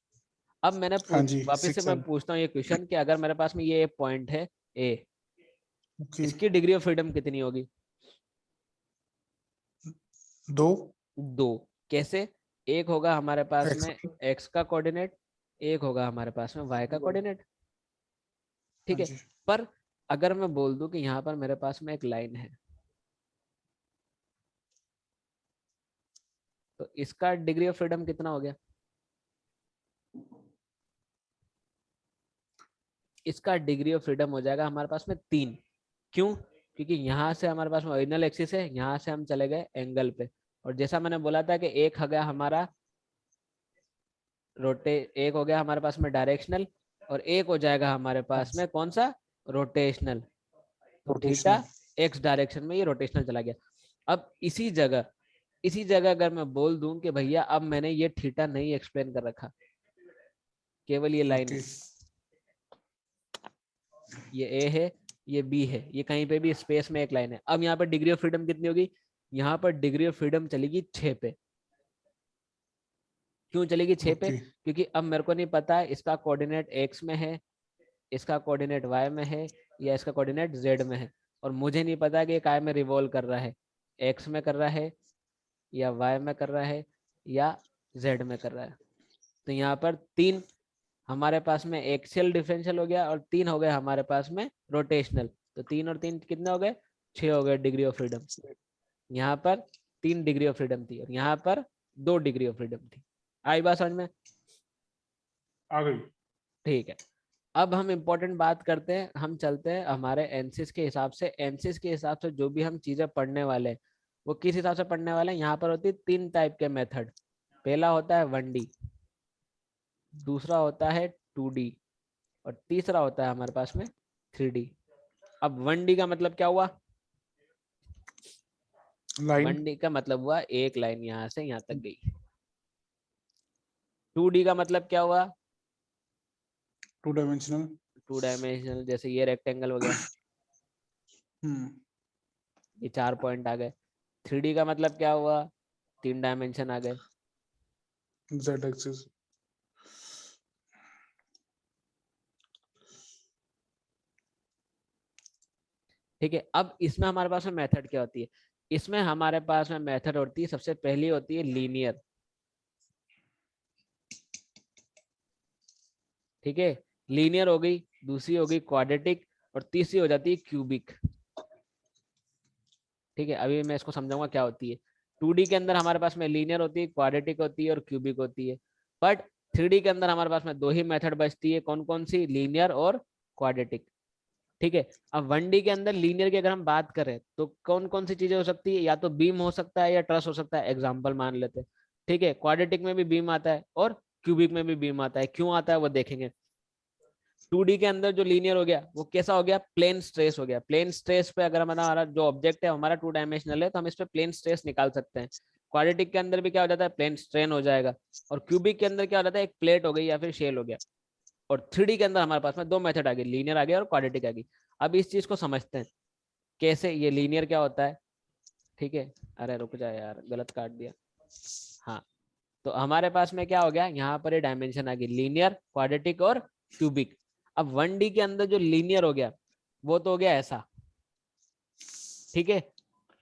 अब मैंने हाँ पूछ जी, वापस से 6 मैं एंड। पूछता हूँ ये क्वेश्चन कि अगर मेरे पास में ये पॉइंट है ए, ओके। इसकी डिग्री ऑफ फ्रीडम कितनी होगी? 2 2। कैसे? एक होगा हमारे पास एक्स। में एक्स का कोऑर्डिनेट, एक होगा हमारे पास में वाई का कोऑर्डिनेट। ठीक हाँ है। जी। पर अगर मैं बोल दूं कि यहाँ पर मेरे पास में एक लाइन है, तो इसका डिग्री ऑफ फ्रीडम कितना हो गया? इसका डिग्री ऑफ फ्रीडम हो जाएगा हमारे पास में 3। क्यों? क्योंकि यहाँ से हमारे पास में ओरिजिनल एक्सिस है, यहाँ से हम चले गए एंगल पे। और जैसा मैंने बोला था कि एक हो गया हमारा एक हो गया हमारे पास में डायरेक्शनल, और एक हो जाएगा हमारे पास में कौन सा, रोटेशनल। तो थीटा रोटेशनल। एक्स डायरेक्शन में ये रोटेशनल चला गया। अब इसी जगह अगर मैं बोल दूं कि भैया अब मैंने ये थीटा नहीं एक्सप्लेन कर रखा, केवल ये लाइन ओके। है, ये ए है, ये बी है, ये कहीं पे भी स्पेस में एक लाइन है। अब यहाँ पर डिग्री ऑफ फ्रीडम कितनी होगी? यहाँ पर डिग्री ऑफ फ्रीडम चलेगी 6 पे। क्यों चलेगी 6 पे? ओके। क्योंकि अब मेरे को नहीं पता इसका कोऑर्डिनेट एक्स में है, इसका कोऑर्डिनेट वाई में है, या इसका कोऑर्डिनेट जेड में है। और मुझे नहीं पता कि ये काय में रिवॉल्व कर रहा है, एक्स में कर रहा है या वाई में कर रहा है या जेड में कर रहा है। तो यहाँ पर 3 हमारे पास में एक्सियल डिफरेंशियल हो गया, और 3 हो गए हमारे पास में रोटेशनल। तो 3 और 3 कितने हो गए, 6 हो गए डिग्री ऑफ फ्रीडम। यहाँ पर 3 डिग्री ऑफ फ्रीडम थी और यहाँ पर 2 डिग्री ऑफ फ्रीडम थी। आई बात समझ में? आ गई। ठीक है। अब हम इम्पोर्टेंट बात करते हैं, हम चलते हैं हमारे एनसिस के हिसाब से। एनसिस के हिसाब से जो भी हम चीजें पढ़ने वाले हैं वो किस हिसाब से पढ़ने वाले हैं। यहाँ पर होती है 3 टाइप के मेथड। पहला होता है 1D, दूसरा होता है 2D, और तीसरा होता है हमारे पास में 3D। अब 1D का मतलब क्या हुआ? लाइन। 1D का मतलब हुआ एक लाइन यहाँ से यहाँ तक गई। 2D का मतलब क्या हुआ? 2 डायमेंशनल। 2 डायमेंशनल, जैसे ये रेक्टेंगल हो गया, ये 4 पॉइंट आ गए। 3D का मतलब क्या हुआ? 3 डायमेंशन आ गए। Z axis. ठीक है, अब इसमें हमारे पास में मेथड क्या होती है? इसमें हमारे पास में मेथड होती है, सबसे पहली होती है लीनियर। ठीक है, लीनियर हो गई, दूसरी हो गई क्वाड्रेटिक, और तीसरी हो जाती है क्यूबिक। ठीक है, अभी मैं इसको समझाऊंगा क्या होती है। 2D के अंदर हमारे पास में लीनियर होती है, क्वाड्रेटिक होती है और क्यूबिक होती है। बट 3D के अंदर हमारे पास में 2 ही मेथड बचती है, कौन कौन सी? लीनियर और क्वाड्रेटिक। ठीक है, अब 1D के अंदर लीनियर की अगर हम बात करें तो कौन कौन सी चीजें हो सकती है? या तो बीम हो सकता है या ट्रस हो सकता है, एग्जाम्पल मान लेते हैं। ठीक है, क्वाड्रेटिक में भी बीम आता है और क्यूबिक में भी बीम आता है। क्यों आता है वो देखेंगे। 2D के अंदर जो लीनियर हो गया वो कैसा हो गया? प्लेन स्ट्रेस हो गया। प्लेन स्ट्रेस पे अगर हमारा जो ऑब्जेक्ट है हमारा 2 डायमेंशनल है तो हम इस पे प्लेन स्ट्रेस निकाल सकते हैं। क्वाड्रेटिक के अंदर भी क्या हो जाता है? प्लेन स्ट्रेन हो जाएगा। और क्यूबिक के अंदर क्या हो जाता है? एक प्लेट हो गई या फिर शेल हो गया। और 3D के अंदर हमारे पास में 2 मेथड आ गए, लीनियर आ गया और क्वाड्रेटिक आ गई। अब इस चीज को समझते हैं कैसे ये लीनियर क्या होता है। ठीक है, अरे रुक जा यार, गलत काट दिया। हाँ, तो हमारे पास में क्या हो गया? यहाँ पर ये डायमेंशन आ गई, लीनियर, क्वाड्रेटिक और क्यूबिक। अब 1D के अंदर जो लीनियर हो गया वो तो हो गया ऐसा। ठीक है,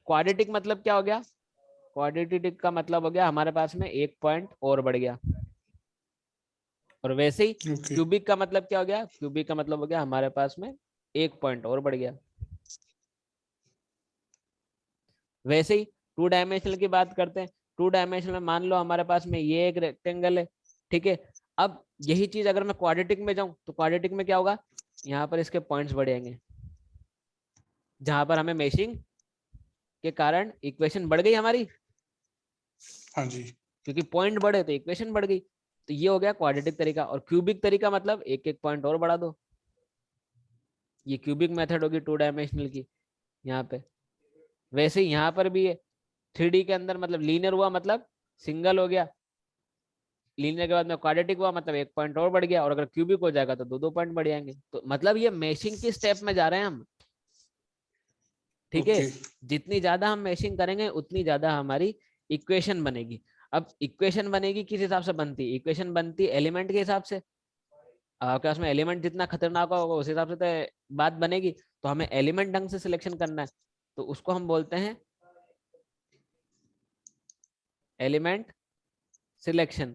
क्वाड्रेटिक मतलब क्या हो गया? क्वाड्रेटिक का मतलब हो गया हमारे पास में एक पॉइंट और बढ़ गया। और वैसे ही क्यूबिक का मतलब क्या हो गया? क्यूबिक का मतलब हो गया हमारे पास में एक पॉइंट और बढ़ गया। वैसे ही 2 डायमेंशनल की बात करते हैं। 2 डायमेंशनल में मान लो हमारे पास में ये एक रेक्टेंगल है। ठीक है, अब यही चीज अगर मैं क्वाड्रेटिक में जाऊं तो क्वाड्रेटिक में क्या होगा? यहाँ पर इसके पॉइंट्स बढ़ेंगे, जहां पर हमें मेशिंग के कारण इक्वेशन बढ़ गई हमारी। हाँ जी। क्योंकि पॉइंट बढ़े तो इक्वेशन बढ़ गई। तो ये हो गया क्वाड्रेटिक तरीका। और क्यूबिक तरीका मतलब एक एक पॉइंट और बढ़ा दो। ये क्यूबिक मेथड होगी 2 डायमेंशनल की यहाँ पे। वैसे ही यहाँ पर भी है। 3D के अंदर मतलब लीनियर हुआ मतलब सिंगल हो गया, लीनियर के बाद में क्वाड्रेटिक हुआ मतलब एक पॉइंट और बढ़ गया, और अगर क्यूबिक हो जाएगा तो 2 पॉइंट बढ़ जाएंगे। तो मतलब ये मैशिंग की स्टेप में जा रहे हैं हम। ठीक है, जितनी ज्यादा हम मैशिंग करेंगे उतनी ज्यादा हमारी इक्वेशन बनेगी। अब इक्वेशन बनेगी किस हिसाब से बनती है? इक्वेशन बनती है एलिमेंट के हिसाब से। आपके पास में एलिमेंट जितना खतरनाक होगा उस हिसाब से तो बात बनेगी। तो हमें एलिमेंट ढंग से सिलेक्शन करना है, तो उसको हम बोलते हैं एलिमेंट सिलेक्शन।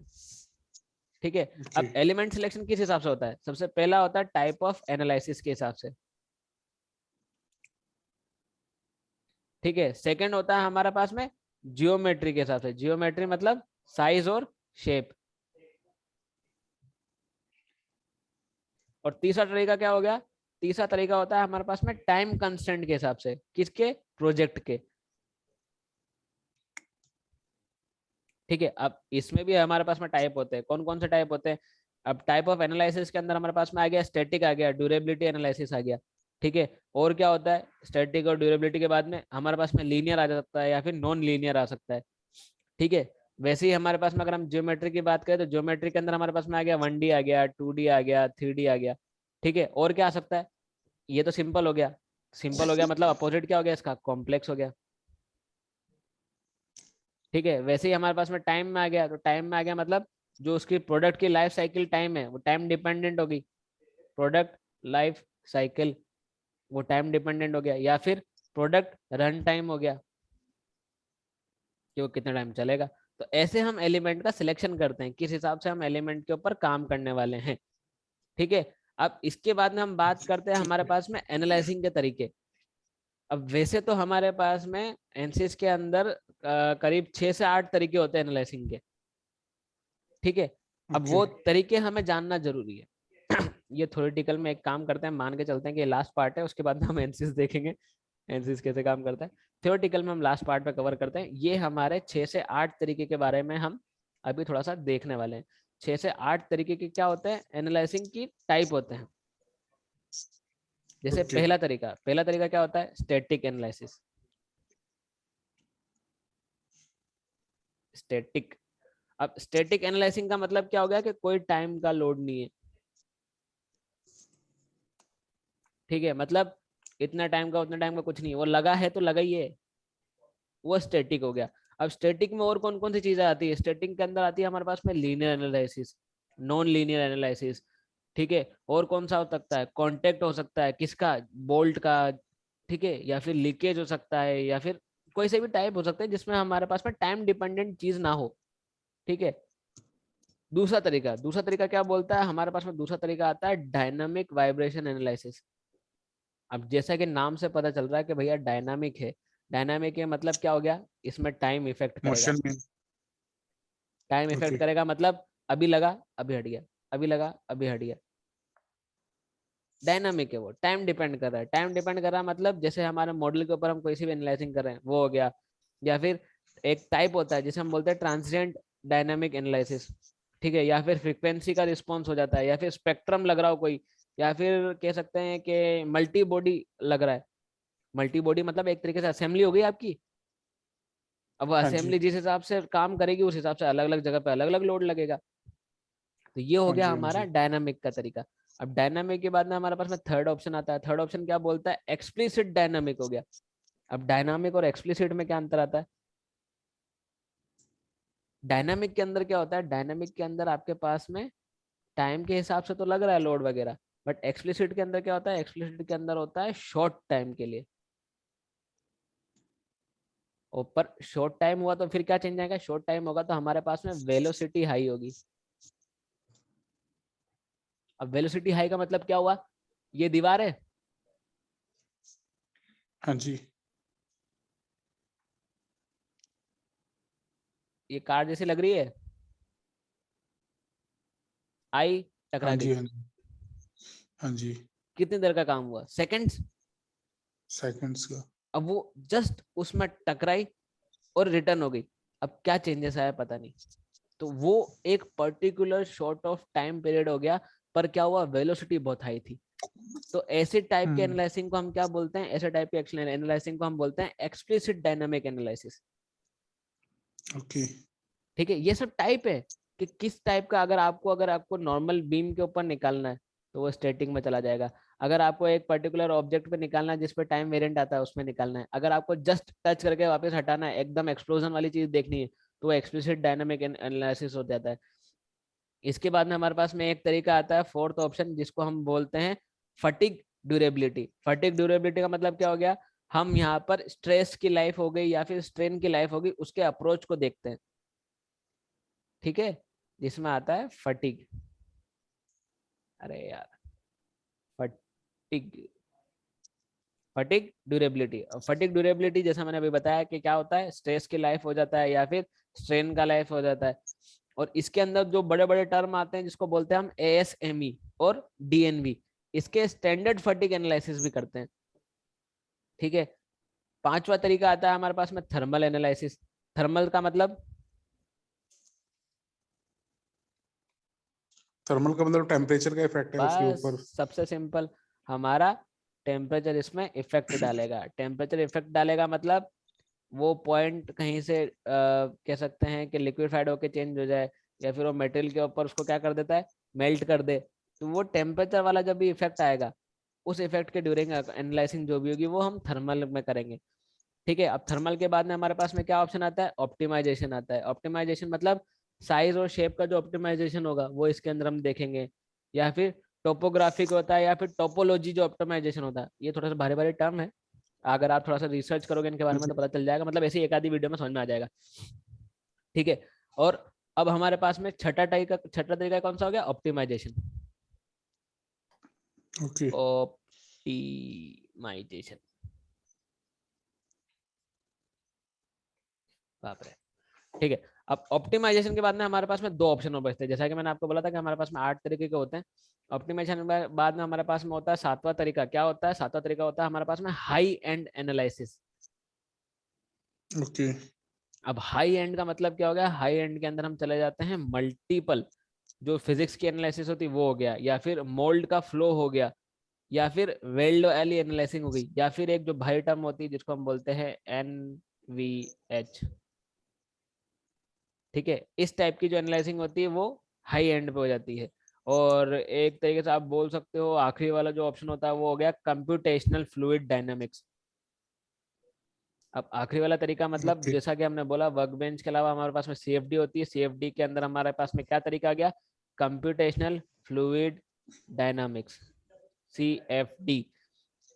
ठीक है, अब एलिमेंट सिलेक्शन किस हिसाब से होता है? सबसे पहला होता है टाइप ऑफ एनालिसिस के हिसाब से। ठीक है, सेकंड होता है हमारे पास में जियोमेट्री के हिसाब से। जियोमेट्री मतलब साइज और शेप। और तीसरा तरीका क्या हो गया? तीसरा तरीका होता है हमारे पास में टाइम कंस्टेंट के हिसाब से। किसके? प्रोजेक्ट के। ठीक है, अब इसमें भी हमारे पास में टाइप होते हैं। कौन कौन से टाइप होते हैं? अब टाइप ऑफ एनालिसिस के अंदर हमारे पास में आ गया स्टैटिक, आ गया ड्यूरेबिलिटी एनालिसिस आ गया। ठीक है, और क्या होता है? स्टैटिक और ड्यूरेबिलिटी के बाद में हमारे पास में लीनियर आ सकता है या फिर नॉन लीनियर आ सकता है। ठीक है, वैसे ही हमारे पास में अगर हम ज्योमेट्री की बात करें तो ज्योमेट्री के अंदर हमारे पास में आ गया 1D आ गया, 2D आ गया, 3D आ गया। ठीक है, और क्या आ सकता है? ये तो सिंपल हो गया। सिंपल हो गया मतलब अपोजिट क्या हो गया इसका? कॉम्प्लेक्स हो गया। ठीक है, वैसे ही हमारे पास में टाइम में आ गया, तो टाइम में आ गया मतलब जो उसकी प्रोडक्ट की लाइफ साइकिल टाइम है वो टाइम डिपेंडेंट होगी। प्रोडक्ट लाइफ साइकिल वो टाइम डिपेंडेंट हो गया। या फिर प्रोडक्ट रन टाइम हो गया कि वो कितना टाइम चलेगा। तो ऐसे हम एलिमेंट का सिलेक्शन करते हैं, किस हिसाब से हम एलिमेंट के ऊपर काम करने वाले हैं। ठीक है, अब इसके बाद में हम बात करते हैं हमारे पास में एनालाइजिंग के तरीके। अब वैसे तो हमारे पास में एनसीएस के अंदर करीब 6 से 8 तरीके होते हैं एनालाइजिंग के। ठीक है, अब वो तरीके हमें जानना जरूरी है। ये थ्योरेटिकल में एक काम करते हैं, मान के चलते हैं कि ये लास्ट पार्ट है, उसके बाद हम एनसीस देखेंगे एनसीस कैसे काम करता है। थ्योरेटिकल में हम लास्ट पार्ट पे कवर करते हैं। ये हमारे 6 से 8 तरीके के बारे में हम अभी थोड़ा सा देखने वाले हैं। 6 से 8 तरीके के क्या होते हैं, एनालाइजिंग की टाइप होते हैं। जैसे Okay. पहला तरीका क्या होता है, स्टैटिक एनालिसिस। स्टैटिक, अब स्टैटिक एनालाइसिंग का मतलब क्या हो गया कि कोई टाइम का लोड नहीं है, ठीक है, मतलब इतना टाइम का उतना टाइम का कुछ नहीं, वो लगा है तो लगा ही है, वो स्टैटिक हो गया। अब स्टैटिक में और कौन कौन सी चीजें आती है, स्टैटिक के अंदर आती है हमारे पास में linear analysis, non linear analysis, ठीक है। और कौन सा हो सकता है, कॉन्टेक्ट हो सकता है, किसका, बोल्ट का, ठीक है, या फिर लीकेज हो सकता है, या फिर कोई से भी टाइप हो सकता है जिसमें हमारे पास में टाइम डिपेंडेंट चीज ना हो, ठीक है। दूसरा तरीका क्या बोलता है हमारे पास में, दूसरा तरीका आता है डायनामिक वाइब्रेशन एनालिसिस। अब जैसा कि नाम से पता चल रहा है कि भैया डायनामिक है, डायनामिक है मतलब क्या हो गया, इसमें टाइम इफेक्ट करेगा। मोशन में। Time effect Okay. करेगा मतलब अभी लगा अभी हट गया, अभी लगा अभी हट गया। डायनामिक है, वो टाइम डिपेंड कर रहा है। टाइम डिपेंड कर रहा है मतलब जैसे हमारे मॉडल के ऊपर हम कोई सी भी एनालाइजिंग कर रहे हैं, वो हो गया। या फिर एक टाइप होता है जिसे हम बोलते हैं ट्रांसिएंट डायनामिक एनालिसिस, ठीक है। या फिर फ्रीक्वेंसी का रिस्पॉन्स हो जाता है, या फिर स्पेक्ट्रम लग रहा हो कोई, या फिर कह सकते हैं कि मल्टी बॉडी लग रहा है। मल्टी बॉडी मतलब एक तरीके से असेंबली हो गई आपकी। अब वो हाँ जी। असेंबली जिस हिसाब से काम करेगी उस हिसाब से अलग अलग जगह पे अलग अलग लोड लगेगा। तो ये हो हाँ गया जी। हाँ हमारा जी। डायनामिक का तरीका। अब डायनामिक के बाद में हमारे पास में थर्ड ऑप्शन आता है। थर्ड ऑप्शन क्या बोलता है, एक्सप्लिसिट डायनामिक हो गया। अब डायनामिक और एक्सप्लिसिट में क्या अंतर आता है, डायनामिक के अंदर क्या होता है, डायनामिक के अंदर आपके पास में टाइम के हिसाब से तो लग रहा है लोड वगैरह, बट एक्सप्लिसिट के अंदर क्या होता है, एक्सप्लिसिट के अंदर होता है शॉर्ट टाइम के लिए। ऊपर शॉर्ट टाइम हुआ तो फिर क्या चेंज आएगा, शॉर्ट टाइम होगा तो हमारे पास में वेलोसिटी हाई होगी। अब वेलोसिटी हाई का मतलब क्या हुआ, ये दीवार है, हाँ जी। ये कार जैसी लग रही है, आई हाँ टकरा जी। गई, हाँ जी। हाँ जी। कितनी देर का काम हुआ, सेकंड्स। सेकंड्स का। अब वो जस्ट उसमें टकराई और रिटर्न हो गई, अब क्या चेंजेस आया पता नहीं। तो वो एक particular short of time period हो गया, पर क्या हुआ, वेलोसिटी बहुत हाई थी। तो ऐसे टाइप के हम्म। एनालाइसिंग को हम क्या बोलते हैं, ऐसे टाइप के एनालाइसिंग को हम बोलते हैं एक्सप्लिसिट डायनामिक एनालिसिस, ओके। ठीक है। ये सब टाइप है कि किस टाइप का, अगर आपको नॉर्मल बीम के ऊपर निकालना है तो वो स्टैटिक में चला जाएगा। अगर आपको एक पर्टिकुलर ऑब्जेक्ट पे निकालना है जिस पे टाइम वेरिएंट आता है उसमें निकालना है, अगर आपको जस्ट टच करके वापस हटाना है, एकदम एक्सप्लोजन वाली चीज देखनी है, तो वो एक्सप्लिसिट डायनामिक एनालिसिस हो जाता है। इसके बाद में हमारे पास में एक तरीका आता है, फोर्थ ऑप्शन, जिसको हम बोलते हैं फटिग ड्यूरेबिलिटी। फटिग ड्यूरेबिलिटी का मतलब क्या हो गया, हम यहाँ पर स्ट्रेस की लाइफ हो गई या फिर स्ट्रेन की लाइफ होगी, उसके अप्रोच को देखते हैं, ठीक है, जिसमें आता है फटिग। अरे यार, fatigue, fatigue durability. Fatigue durability जैसा मैंने अभी बताया कि क्या होता है, स्ट्रेस की लाइफ हो जाता है या फिर स्ट्रेन का लाइफ हो जाता है। और इसके अंदर जो बड़े बड़े टर्म आते हैं जिसको बोलते हैं हम ASME और DNV, इसके स्टैंडर्ड फटिग एनालिसिस भी करते हैं, ठीक है। पांचवा तरीका आता है हमारे पास में थर्मल एनालिसिस। थर्मल का मतलब, थर्मल का मतलब टेम्परेचर का इफेक्ट है उसके बस ऊपर। सबसे सिंपल, हमारा टेम्परेचर इसमें इफेक्ट डालेगा। टेम्परेचर इफेक्ट डालेगा मतलब वो पॉइंट कहीं से कह सकते हैं कि लिक्विफाइड होके चेंज हो जाए, या फिर वो मेटेरियल के ऊपर उसको क्या कर देता है, मेल्ट कर दे। तो वो टेम्परेचर वाला जब भी इफेक्ट आएगा, उस इफेक्ट के ड्यूरिंग एनालाइसिंग जो भी होगी वो हम थर्मल में करेंगे, ठीक है। अब थर्मल के बाद में हमारे पास में क्या ऑप्शन आता है, ऑप्टिमाइजेशन आता है। ऑप्टिमाइजेशन मतलब साइज और शेप का जो ऑप्टिमाइजेशन होगा वो इसके अंदर हम देखेंगे। या फिर टोपोग्राफिक होता है, या फिर टोपोलॉजी जो ऑप्टिमाइजेशन होता है, ये थोड़ा सा भारी भारी टर्म है, अगर आप थोड़ा सा रिसर्च करोगे इनके बारे हाँ में जी। तो पता चल जाएगा, मतलब ऐसे ही एक आधी वीडियो में समझ में आ जाएगा, ठीक है। और अब हमारे पास में छठा तरीका कौन सा हो गया, ऑप्टिमाइजेशन। ओके। ऑप्टिमाइजेशन, बाप रे, ठीक है। अब ऑप्टिमाइजेशन के बाद में हमारे पास में दो ऑप्शन और बचते हैं, जैसा कि मैंने आपको बोला था कि हमारे पास में 8 तरीके के होते हैं। ऑप्टिमाइजेशन के बाद में हमारे पास में होता है 7वां तरीका। क्या होता है 7वां तरीका? होता है हमारे पास में हाई एंड एनालिसिस। ओके अब हाई एंड का मतलब क्या हो गया? हाई एंड के अंदर हम चले जाते हैं मल्टीपल, जो फिजिक्स की एनालिसिस होती है वो हो गया, या फिर मोल्ड का फ्लो हो गया, या फिर वेल्ड वाली एनालिसिस हो गई, या फिर एक जो भाई टर्म होती है जिसको हम बोलते हैं NVH। ठीक है, इस टाइप की जो एनालाइजिंग होती है वो हाई एंड पे हो जाती है। और एक तरीके से आप बोल सकते हो आखिरी वाला जो ऑप्शन होता है वो हो गया कंप्यूटेशनल फ्लूइड डायनामिक्स। अब आखिरी वाला तरीका मतलब ओके जैसा कि हमने बोला, वर्क बेंच के अलावा हमारे पास में CFD होती है। CFD के अंदर हमारे पास में क्या तरीका आ गया? Computational fluid dynamics, CFD।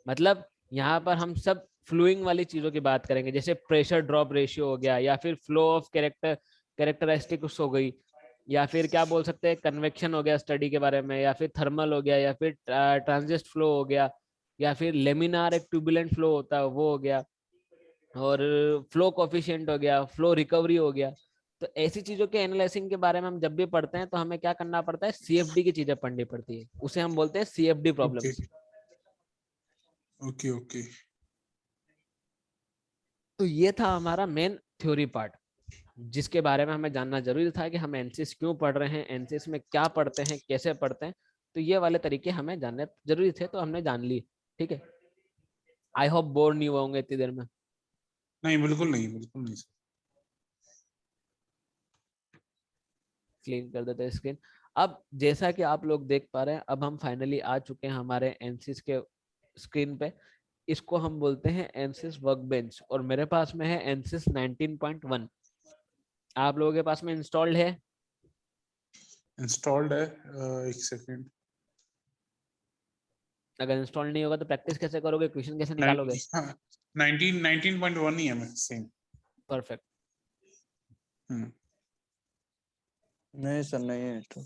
मतलब यहाँ पर हम सब फ्लूइंग वाली चीजों की बात करेंगे, जैसे प्रेशर ड्रॉप रेशियो हो गया, या फिर फ्लो ऑफ कैरेक्टरिस्टिक्स हो गई, या फिर क्या बोल सकते हैं कन्वेक्शन हो गया स्टडी के बारे में, या फिर थर्मल हो गया, या फिर ट्रांजिस्ट फ्लो हो गया, या फिर लेमिनार एक ट्यूबुलेंट फ्लो होता है वो हो गया, और फ्लो कोफिशिएंट हो गया, फ्लो रिकवरी हो गया। तो ऐसी चीजों के एनालिसिंग के बारे में हम जब भी पढ़ते हैं तो हमें क्या करना पड़ता है? CFD की चीजें पढ़नी पड़ती है, उसे हम बोलते हैं CFD okay problems. Okay okay तो ये था हमारा मेन थ्योरी पार्ट, जिसके बारे में हमें जानना जरूरी था कि हम एनसिस क्यों पढ़ रहे हैं, एनसिस में क्या पढ़ते हैं, कैसे पढ़ते हैं। तो ये वाले तरीके हमें जानने जरूरी थे, तो हमने जान ली। ठीक है, आई होप बोर नहीं हुए होंगे इतनी देर में। नहीं बिल्कुल नहीं बिल्कुल नहीं सर। क्लीन कर देते हैं स्क्रीन। अब जैसा कि आप लोग देख पा रहे हैं, अब हम फाइनली आ चुके हैं हमारे एनसिस के स्क्रीन पे। इसको हम बोलते हैं एनसिस वर्क बेंच, और मेरे पास में है एनसिस 19.1। आप लोगों के पास में इंस्टॉल्ड है? इंस्टॉल्ड है एक सेकंड। अगर इंस्टॉल नहीं होगा तो प्रैक्टिस कैसे करोगे, क्वेश्चन कैसे निकालोगे? 19.1 ही है मैं सेम। परफेक्ट। नहीं सर, नहीं है install।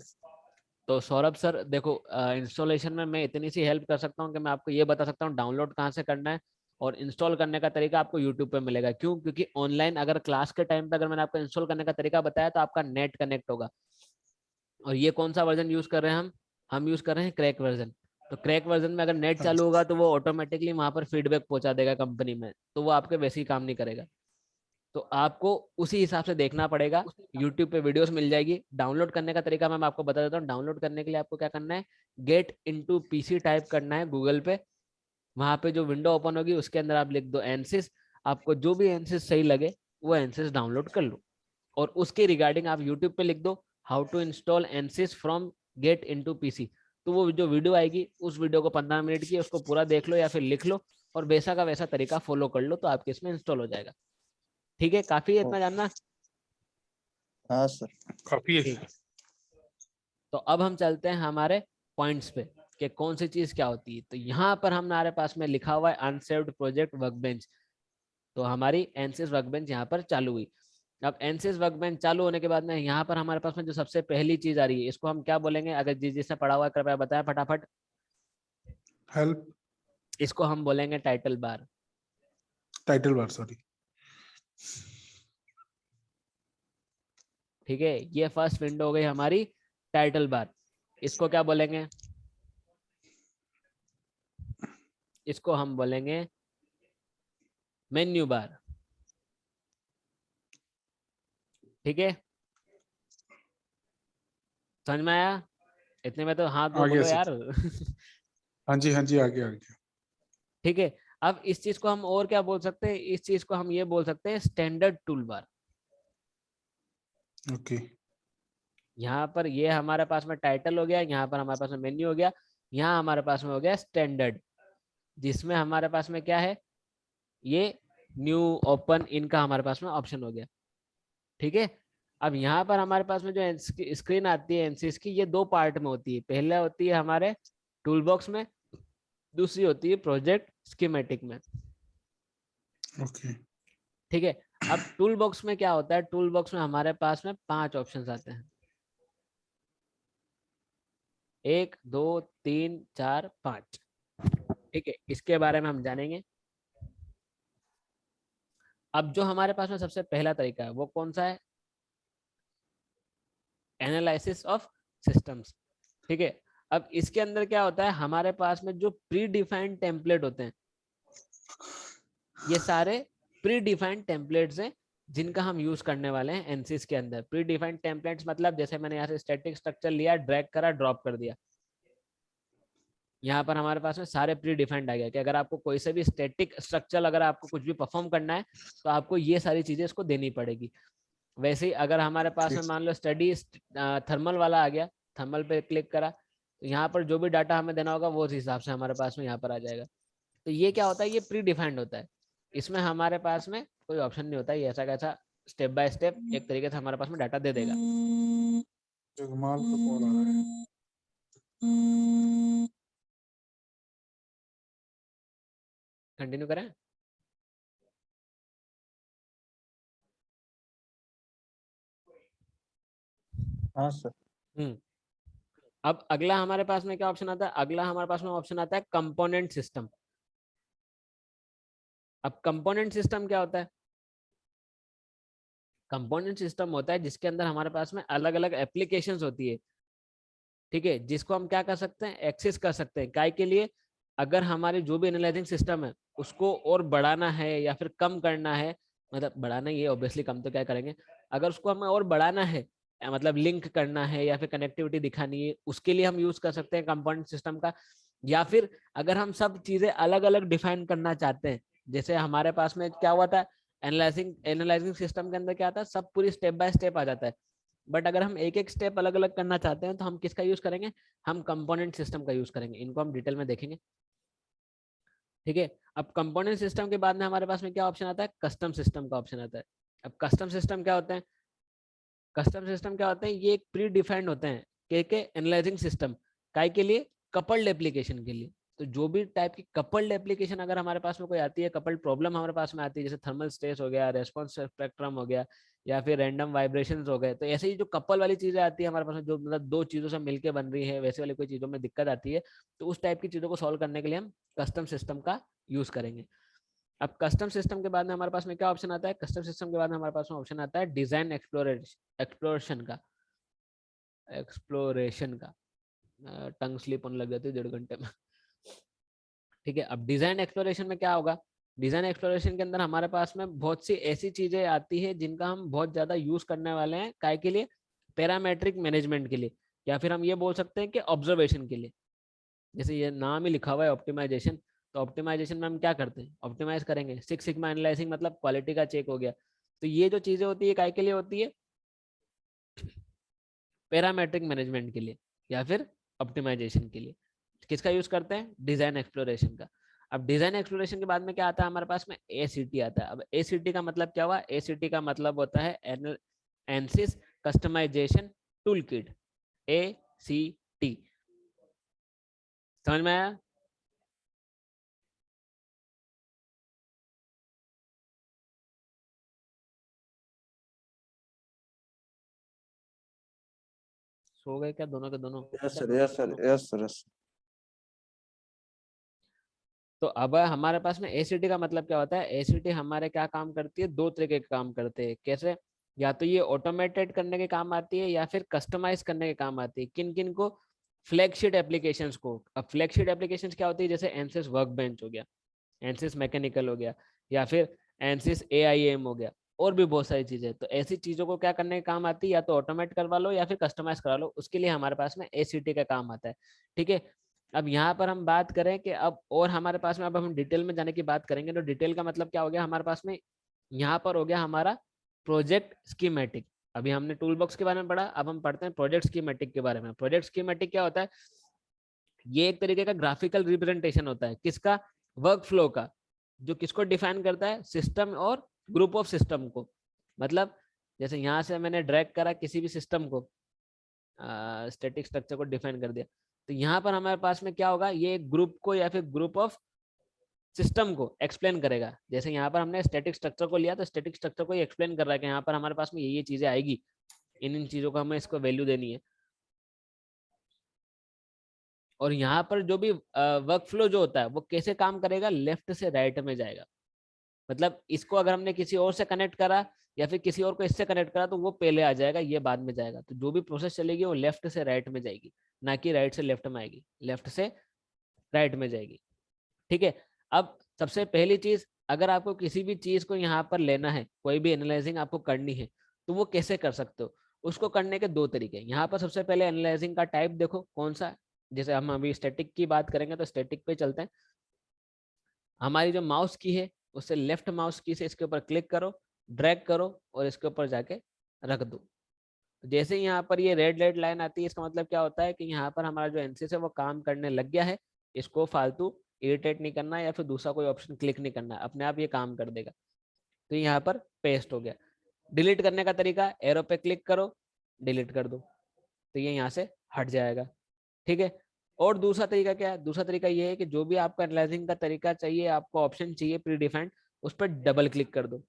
तो सौरभ सर देखो, इंस्टॉलेशन में मैं इतनी सी हेल्प कर सकता हूँ कि मैं आपको ये बता सकता हूँ डाउनलोड कहाँ से करना है, और इंस्टॉल करने का तरीका आपको यूट्यूब पे मिलेगा। क्यों? क्योंकि ऑनलाइन अगर क्लास के टाइम पे अगर मैंने आपको इंस्टॉल करने का तरीका बताया तो आपका नेट कनेक्ट होगा। और ये कौन सा वर्जन यूज कर रहे हैं हम यूज कर रहे हैं क्रैक वर्जन। तो क्रैक वर्जन में अगर नेट चालू होगा तो वो ऑटोमेटिकली वहां पर फीडबैक पहुंचा देगा कंपनी में, तो वो आपके वैसे ही काम नहीं करेगा। तो आपको उसी हिसाब से देखना पड़ेगा। यूट्यूब पे वीडियोस मिल जाएगी। डाउनलोड करने का तरीका मैं आपको बता देता हूँ। डाउनलोड करने के लिए आपको क्या करना है, गेट इनटू पीसी टाइप करना है गूगल पे। वहां पे जो विंडो ओपन होगी उसके अंदर आप लिख दो एनसिस। आपको जो भी एनसिस सही लगे वो एनसिस डाउनलोड कर लो, और उसके रिगार्डिंग आप यूट्यूब पे लिख दो how to install ANSYS from get into PC. तो वो जो वीडियो आएगी उस वीडियो को 15 मिनट की उसको पूरा देख लो या फिर लिख लो, और वैसा का वैसा तरीका फॉलो कर लो, तो आपके इसमें इंस्टॉल हो जाएगा। ठीक है, काफी है इतना जानना? हाँ सर। काफी है। ठीक है, तो अब हम चलते हैं हमारे पॉइंट्स पे कि कौन सी चीज क्या होती है। तो यहाँ पर हमारे पास में लिखा हुआ है अनसेव्ड प्रोजेक्ट वर्कबेंच। तो हमारी एनसिस वर्कबेंच यहाँ पर चालू हुई। अब एनसिस वर्कबेंच चालू होने के बाद में यहाँ पर हमारे पास में जो सबसे पहली चीज आ रही है, इसको हम क्या बोलेंगे? अगर जिसने पढ़ा हुआ है कृपया बताएं फटाफट। हेल्प। इसको हम बोलेंगे title bar. Title bar sorry. ठीक है, ये फर्स्ट विंडो हो गई हमारी टाइटल बार। इसको क्या बोलेंगे? इसको हम बोलेंगे मेन्यू बार। ठीक है, समझ में आया? इतने में तो हाथ आ दो गया बोलो सर। यार। हाँ जी आ गया। ठीक है, अब इस चीज को हम और क्या बोल सकते हैं? इस चीज को हम ये बोल सकते हैं स्टैंडर्ड टूल बार। ओके यहाँ पर ये हमारे पास में टाइटल हो गया, यहाँ पर हमारे पास में मेन्यू हो गया, यहाँ हमारे पास में हो गया स्टैंडर्ड, जिसमें हमारे पास में क्या है, ये न्यू ओपन इनका हमारे पास में ऑप्शन हो गया। ठीक है, अब यहाँ पर हमारे पास में जो स्क्रीन आती है एनसीएस की, ये दो पार्ट में होती है। पहले होती है हमारे टूल बॉक्स में, दूसरी होती है प्रोजेक्ट स्कीमेटिक में। ओके ठीक है, अब टूल बॉक्स में क्या होता है? टूल बॉक्स में हमारे पास में 5 ऑप्शंस आते हैं, 1 2 3 4 5। ठीक है, इसके बारे में हम जानेंगे। अब जो हमारे पास में सबसे पहला तरीका है वो कौन सा है? Analysis of systems. ठीक है, अब इसके अंदर क्या होता है, हमारे पास में जो प्री डिफाइंड टेम्पलेट होते हैं, ये सारे प्री डिफाइंड टेम्पलेट्स हैं जिनका हम यूज करने वाले हैं एनसिस के अंदर। प्री डिफाइंड टेम्पलेट्स मतलब जैसे मैंने यहाँ से स्टैटिक स्ट्रक्चर लिया, ड्रैग करा, ड्रॉप कर दिया, यहाँ पर हमारे पास में सारे प्री डिफाइंड आ गया कि अगर आपको कोई से भी स्टैटिक स्ट्रक्चर अगर आपको कुछ भी परफॉर्म करना है तो आपको ये सारी चीजें इसको देनी पड़ेगी। वैसे ही अगर हमारे पास में मान लो स्टडी थर्मल वाला आ गया, थर्मल पे क्लिक करा, तो यहाँ पर जो भी डाटा हमें देना होगा वो उस हिसाब से हमारे पास में यहाँ पर आ जाएगा। तो ये क्या होता है, ये प्री डिफाइंड होता है, इसमें हमारे पास में कोई ऑप्शन नहीं होता, ये ऐसा कैसा स्टेप बाय स्टेप एक तरीके से हमारे पास में डाटा दे देगा। जगमाल का कॉल आ रहा है। कंटिन्यू करें। हाँ सर। अब अगला हमारे पास में क्या ऑप्शन आता है, अगला हमारे पास में ऑप्शन आता है कंपोनेंट सिस्टम। अब कंपोनेंट सिस्टम क्या होता है, कंपोनेंट सिस्टम होता है जिसके अंदर हमारे पास में अलग अलग एप्लीकेशंस होती है, ठीक है, जिसको हम क्या कर सकते हैं, एक्सेस कर सकते हैं। काय के लिए, अगर हमारे जो भी एनालाइजिंग सिस्टम है उसको और बढ़ाना है या फिर कम करना है, मतलब बढ़ाना ये ऑब्वियसली, कम तो क्या करेंगे, अगर उसको हमें और बढ़ाना है, मतलब लिंक करना है या फिर कनेक्टिविटी दिखानी है, उसके लिए हम यूज कर सकते हैं कंपोनेंट सिस्टम का। या फिर अगर हम सब चीजें अलग अलग डिफाइन करना चाहते हैं, जैसे हमारे पास में क्या हुआ था, एनालाइजिंग सिस्टम के अंदर क्या था, सब पूरी स्टेप बाय स्टेप आ जाता है, बट अगर हम एक एक स्टेप अलग अलग करना चाहते हैं तो हम किसका यूज करेंगे, हम कंपोनेंट सिस्टम का यूज करेंगे। इनको हम डिटेल में देखेंगे, ठीक है। अब कंपोनेंट सिस्टम के बाद में हमारे पास में क्या ऑप्शन आता है, कस्टम सिस्टम का ऑप्शन आता है। अब कस्टम सिस्टम क्या होते हैं, कस्टम सिस्टम क्या होते हैं, ये एक प्री डिफाइंड होते हैं के एनालाइजिंग सिस्टम, काय के लिए, कपल्ड एप्लीकेशन के लिए। तो जो भी टाइप की कपल्ड एप्लीकेशन अगर हमारे पास में कोई आती है, कपल्ड प्रॉब्लम हमारे पास में आती है, जैसे थर्मल स्ट्रेस हो गया, रेस्पॉन्स स्पेक्ट्रम हो गया, या फिर रैंडम वाइब्रेशंस हो गए, तो ऐसे ही जो कपल वाली चीजें आती है हमारे पास में, जो मतलब दो चीजों से मिलकर बन रही है, वैसे वाली कोई चीजों में दिक्कत आती है, तो उस टाइप की चीजों को सॉल्व करने के लिए हम कस्टम सिस्टम का यूज करेंगे। अब कस्टम सिस्टम के बाद में हमारे पास में क्या ऑप्शन आता है, कस्टम सिस्टम के बाद में हमारे पास में ऑप्शन आता है डिजाइन एक्सप्लोरेशन का, एक्सप्लोरेशन का, टंग स्लिप होने लग जाती है 1.5 घंटे में। ठीक है, अब डिजाइन एक्सप्लोरेशन में क्या होगा, डिजाइन एक्सप्लोरेशन के अंदर हमारे पास में बहुत सी ऐसी चीजें आती है जिनका हम बहुत ज्यादा यूज करने वाले हैं, काय के लिए, पैरामेट्रिक मैनेजमेंट के लिए, या फिर हम ये बोल सकते हैं कि ऑब्जर्वेशन के लिए। जैसे ये नाम ही लिखा हुआ है ऑप्टिमाइजेशन, तो ऑप्टिमाइजेशन में हम क्या करते हैं, ऑप्टिमाइज करेंगे। 6 सिग्मा एनालाइजिंग मतलब क्वालिटी का चेक हो गया। तो ये जो चीजें होती है काय के लिए होती है, पैरामेट्रिक मैनेजमेंट के लिए या फिर ऑप्टिमाइजेशन के लिए। किसका यूज करते हैं, डिजाइन एक्सप्लोरेशन का। अब डिजाइन एक्सप्लोरेशन के बाद में क्या आता है हमारे पास में, एसीटी आता है। अब एसीटी का मतलब क्या हुआ, एसीटी का मतलब होता है एनसिस कस्टमाइजेशन टूल किट, ACT। समझ में आया, सो गए क्या दोनों के दोनों। Yes sir, yes sir, yes sir, yes. तो अब हमारे पास में एसीटी का मतलब क्या होता है, एसीटी हमारे क्या काम करती है, दो तरीके के काम करते हैं। कैसे, या तो ये ऑटोमेटेड करने के काम आती है या फिर कस्टमाइज करने के काम आती है। किन किन को, फ्लैगशिप एप्लीकेशंस को। अब फ्लैगशिप एप्लीकेशंस क्या होती है, जैसे एनसिस वर्क बेंच हो गया, एनसिस मैकेनिकल हो गया, या फिर एनसिस AIM हो गया, और भी बहुत सारी चीजें। तो ऐसी चीजों को क्या करने के काम आती है, या तो ऑटोमेट करवा लो या फिर कस्टमाइज करा लो, उसके लिए हमारे पास में एसीटी का काम आता है। ठीक है, अब यहाँ पर हम बात करें कि अब और हमारे पास में, अब हम डिटेल में जाने की बात करेंगे, तो डिटेल का मतलब क्या हो गया हमारे पास में, यहाँ पर हो गया हमारा प्रोजेक्ट स्कीमेटिक। अभी हमने टूल बॉक्स के बारे में पढ़ा, अब हम पढ़ते हैं प्रोजेक्ट स्कीमेटिक के बारे में। प्रोजेक्ट स्कीमेटिक क्या होता है, ये एक तरीके का ग्राफिकल रिप्रेजेंटेशन होता है, किसका, वर्क फ्लो का, जो किसको डिफाइन करता है, सिस्टम और ग्रुप ऑफ सिस्टम को। मतलब जैसे यहाँ से मैंने ड्रैग करा किसी भी सिस्टम को, स्टैटिक स्ट्रक्चर को डिफाइन कर दिया, तो यहाँ पर हमारे पास में क्या होगा, ये एक ग्रुप को या फिर ग्रुप ऑफ सिस्टम को एक्सप्लेन करेगा। जैसे यहाँ पर हमने स्टैटिक स्ट्रक्चर को लिया, तो स्टैटिक स्ट्रक्चर को एक्सप्लेन कर रहा है कि यहाँ पर हमारे पास में ये चीजें आएगी, इन चीजों को हमें इसको वैल्यू देनी है। और यहाँ पर जो भी वर्क फ्लो जो होता है वो कैसे काम करेगा, लेफ्ट से राइट में जाएगा। मतलब इसको अगर हमने किसी और से कनेक्ट करा या फिर किसी और को इससे कनेक्ट करा तो वो पहले आ जाएगा, ये बाद में जाएगा। तो जो भी प्रोसेस चलेगी वो लेफ्ट से राइट में जाएगी, ना कि राइट से लेफ्ट में आएगी, लेफ्ट से राइट में जाएगी। ठीक है। अब सबसे पहली चीज, अगर आपको किसी भी चीज को यहाँ पर लेना है, कोई भी एनालाइजिंग आपको करनी है, तो वो कैसे कर सकते हो? उसको करने के दो तरीके हैं। यहाँ पर सबसे पहले एनालाइजिंग का टाइप देखो कौन सा है। जैसे हम अभी स्टैटिक की बात करेंगे तो स्टैटिक पे चलते हैं। हमारी जो माउस की है उससे लेफ्ट माउस की से इसके ऊपर क्लिक करो, ड्रैग करो और इसके ऊपर जाके रख दो। जैसे ही यहाँ पर ये रेड लाइन आती है, इसका मतलब क्या होता है कि यहाँ पर हमारा जो एनसीएस है वो काम करने लग गया है। इसको फालतू इरिटेट नहीं करना या फिर दूसरा कोई ऑप्शन क्लिक नहीं करना, अपने आप ये काम कर देगा। तो यहाँ पर पेस्ट हो गया। डिलीट करने का तरीका, एरो पे क्लिक करो, डिलीट कर दो, तो ये यहाँ से हट जाएगा। ठीक है। और दूसरा तरीका क्या है? दूसरा तरीका ये है कि जो भी आपको एनालाइजिंग का तरीका चाहिए, आपको ऑप्शन चाहिए प्री डिफाइंड, उस पर डबल क्लिक कर दो।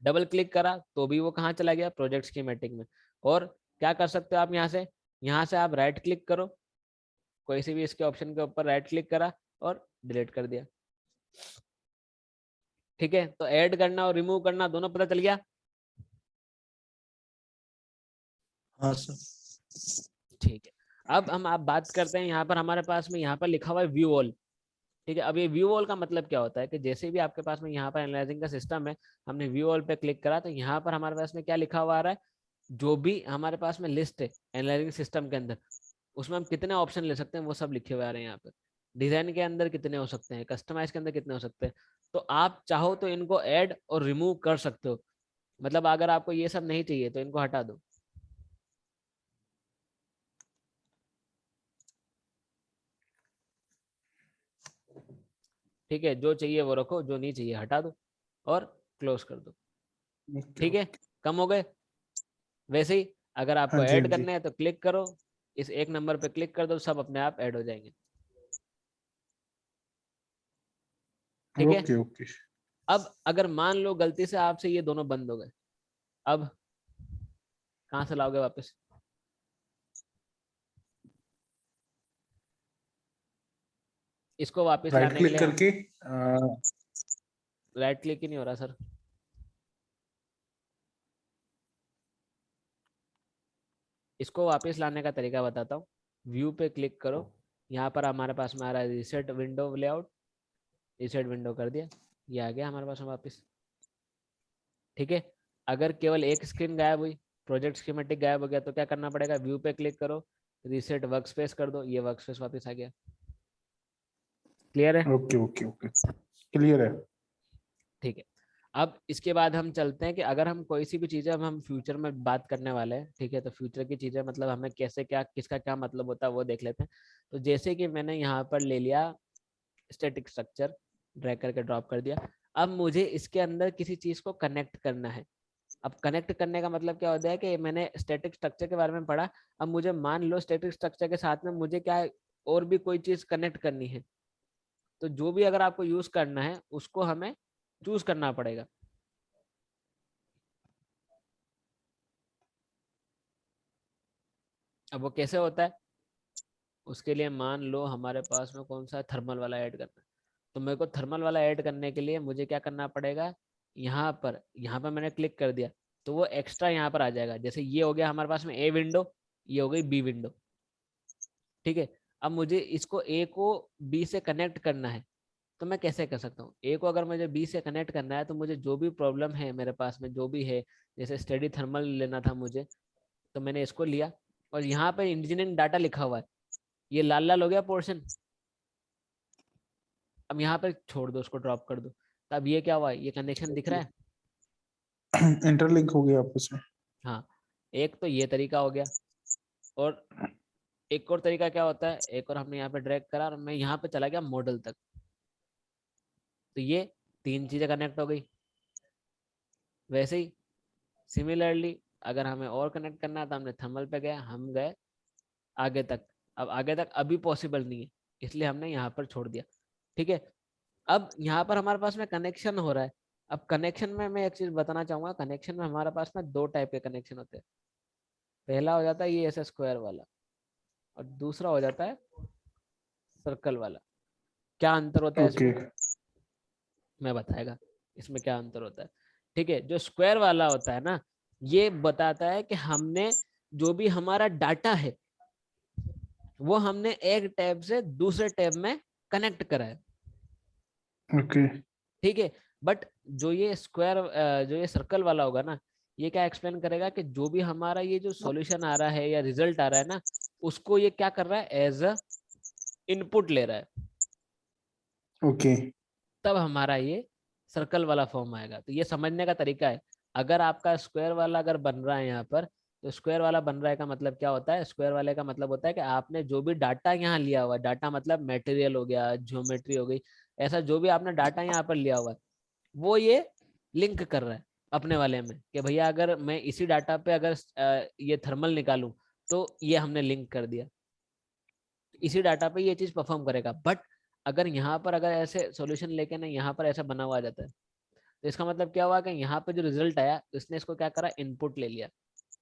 डबल क्लिक करा तो भी वो कहाँ चला गया? प्रोजेक्ट स्कीमेटिक में। और क्या कर सकते हो आप यहाँ से आप राइट क्लिक करो, कोई सी भी इसके ऑप्शन के ऊपर राइट क्लिक करा और डिलीट कर दिया। ठीक है। तो ऐड करना और रिमूव करना दोनों पता चल गया। हाँ सर। ठीक है। अब हम आप बात करते हैं, यहाँ पर हमारे पास में यहाँ पर लिखा हुआ है व्यू ऑल। ठीक है। अब ये व्यू ऑल का मतलब क्या होता है कि जैसे भी आपके पास में यहाँ पर एनालाइजिंग का सिस्टम है, हमने व्यू ऑल पे क्लिक करा तो यहाँ पर हमारे पास में क्या लिखा हुआ आ रहा है? जो भी हमारे पास में लिस्ट है एनालाइजिंग सिस्टम के अंदर, उसमें हम कितने ऑप्शन ले सकते हैं वो सब लिखे हुए आ रहे हैं यहाँ पर। डिजाइन के अंदर कितने हो सकते हैं, कस्टमाइज के अंदर कितने हो सकते हैं। तो आप चाहो तो इनको ऐड और रिमूव कर सकते हो। मतलब अगर आपको ये सब नहीं चाहिए तो इनको हटा दो। ठीक है। जो चाहिए वो रखो, जो नहीं चाहिए हटा दो और क्लोज कर दो। ठीक है। कम हो गए। वैसे ही अगर आपको हाँ जी, ऐड हाँ जी। करने हैं तो क्लिक करो, इस एक नंबर पे क्लिक कर दो, सब अपने आप ऐड हो जाएंगे। ठीक है। Okay okay. अब अगर मान लो गलती से आपसे ये दोनों बंद हो गए, अब कहाँ से लाओगे वापस? इसको वापस राइट लाने के क्लिक लिए करके राइट क्लिक ही नहीं हो रहा सर। इसको वापस लाने का तरीका बताता हूँ। व्यू पे क्लिक करो, यहाँ पर हमारे पास में आ रहा है reset window layout, reset window कर दिया, ये आ गया हमारे पास में वापस। ठीक है। अगर केवल एक स्क्रीन गायब हुई, प्रोजेक्ट स्कीमेटिक गायब हो गया, तो क्या करना पड़ेगा? व्यू पे क्लिक करो, रिसेट वर्कस्पेस कर दो, ये वर्कस्पेस वापस आ गया। क्लियर है? ओके ओके ओके, क्लियर है। ठीक है। अब इसके बाद हम चलते हैं कि अगर हम कोई सी भी चीज़ें, अब हम फ्यूचर में बात करने वाले हैं, ठीक है, तो फ्यूचर की चीज़ें मतलब हमें कैसे क्या, किसका क्या मतलब होता है वो देख लेते हैं। तो जैसे कि मैंने यहाँ पर ले लिया स्टैटिक स्ट्रक्चर, ड्रैग करके ड्रॉप कर दिया। अब मुझे इसके अंदर किसी चीज़ को कनेक्ट करना है। अब कनेक्ट करने का मतलब क्या होता है कि मैंने स्टैटिक स्ट्रक्चर के बारे में पढ़ा, अब मुझे मान लो स्टैटिक स्ट्रक्चर के साथ में मुझे क्या है, और भी कोई चीज़ कनेक्ट करनी है। तो जो भी अगर आपको यूज़ करना है उसको हमें चूज करना पड़ेगा। अब वो कैसे होता है? उसके लिए मान लो हमारे पास में कौन सा थर्मल वाला ऐड करना है, तो मेरे को थर्मल वाला ऐड करने के लिए मुझे क्या करना पड़ेगा? यहाँ पर मैंने क्लिक कर दिया तो वो एक्स्ट्रा यहाँ पर आ जाएगा। जैसे ये हो गया हमारे पास में ए विंडो, ये हो गई बी विंडो। ठीक है। अब मुझे इसको ए को बी से कनेक्ट करना है, तो मैं कैसे कर सकता हूँ? ए को अगर मुझे बी से कनेक्ट करना है तो मुझे जो भी प्रॉब्लम है मेरे पास में जो भी है, जैसे स्टडी थर्मल लेना था मुझे, तो मैंने इसको लिया और यहाँ पे इंजीनियरिंग डाटा लिखा हुआ है, ये लाल लाल हो गया पोर्शन। अब यहाँ पर छोड़ दो, उसको ड्रॉप कर दो, तो अब ये क्या हुआ? ये कनेक्शन दिख रहा है। इंटरलिंक हो गया आपस में। हाँ। एक तो ये तरीका हो गया, और एक और तरीका क्या होता है, एक और हमने यहाँ पे ड्रैग करा और मैं यहाँ पे चला गया मॉडल तक, तो ये तीन चीजें कनेक्ट हो गई। वैसे ही सिमिलरली अगर हमें और कनेक्ट करना है तो हमने थर्मल पे गया, हम गए आगे तक। अब आगे तक अभी पॉसिबल नहीं है, इसलिए हमने यहाँ पर छोड़ दिया। ठीक है। अब यहाँ पर हमारे पास में कनेक्शन हो रहा है। अब कनेक्शन में मैं एक चीज बताना चाहूंगा, कनेक्शन में हमारे पास में दो टाइप के कनेक्शन होते हैं। पहला हो जाता है ये ऐसा स्क्वायर वाला, और दूसरा हो जाता है सर्कल वाला। क्या अंतर होता है ओके। इसमें? मैं बताएगा इसमें क्या अंतर होता है। ठीक है। जो स्क्वायर वाला होता है ना, ये बताता है कि हमने जो भी हमारा डाटा है वो हमने एक टैब से दूसरे टैब में कनेक्ट करा है। ओके। ठीक है। बट जो ये स्क्वायर जो ये सर्कल वाला होगा ना, ये क्या एक्सप्लेन करेगा कि जो भी हमारा ये जो सॉल्यूशन आ रहा है या रिजल्ट आ रहा है ना, उसको ये क्या कर रहा है, एज अ इनपुट ले रहा है। ओके। तब हमारा ये सर्कल वाला फॉर्म आएगा। तो ये समझने का तरीका है। अगर आपका स्क्वायर वाला अगर बन रहा है यहाँ पर, तो स्क्वायर वाला बन रहा है का मतलब क्या होता है, स्क्वायर वाले का मतलब होता है कि आपने जो भी डाटा यहाँ लिया हुआ है, डाटा मतलब मटेरियल हो गया, ज्योमेट्री हो गई, ऐसा जो भी आपने डाटा यहाँ पर लिया हुआ है, वो ये लिंक कर रहा है अपने वाले में कि भैया अगर मैं इसी डाटा पे अगर ये थर्मल निकालूं तो ये हमने लिंक कर दिया, इसी डाटा पे ये चीज परफॉर्म करेगा। बट अगर यहाँ पर अगर ऐसे सॉल्यूशन लेके ना यहाँ पर ऐसा बना हुआ आ जाता है, तो इसका मतलब क्या हुआ कि यहाँ पे जो रिजल्ट आया इसने इसको क्या करा, इनपुट ले लिया।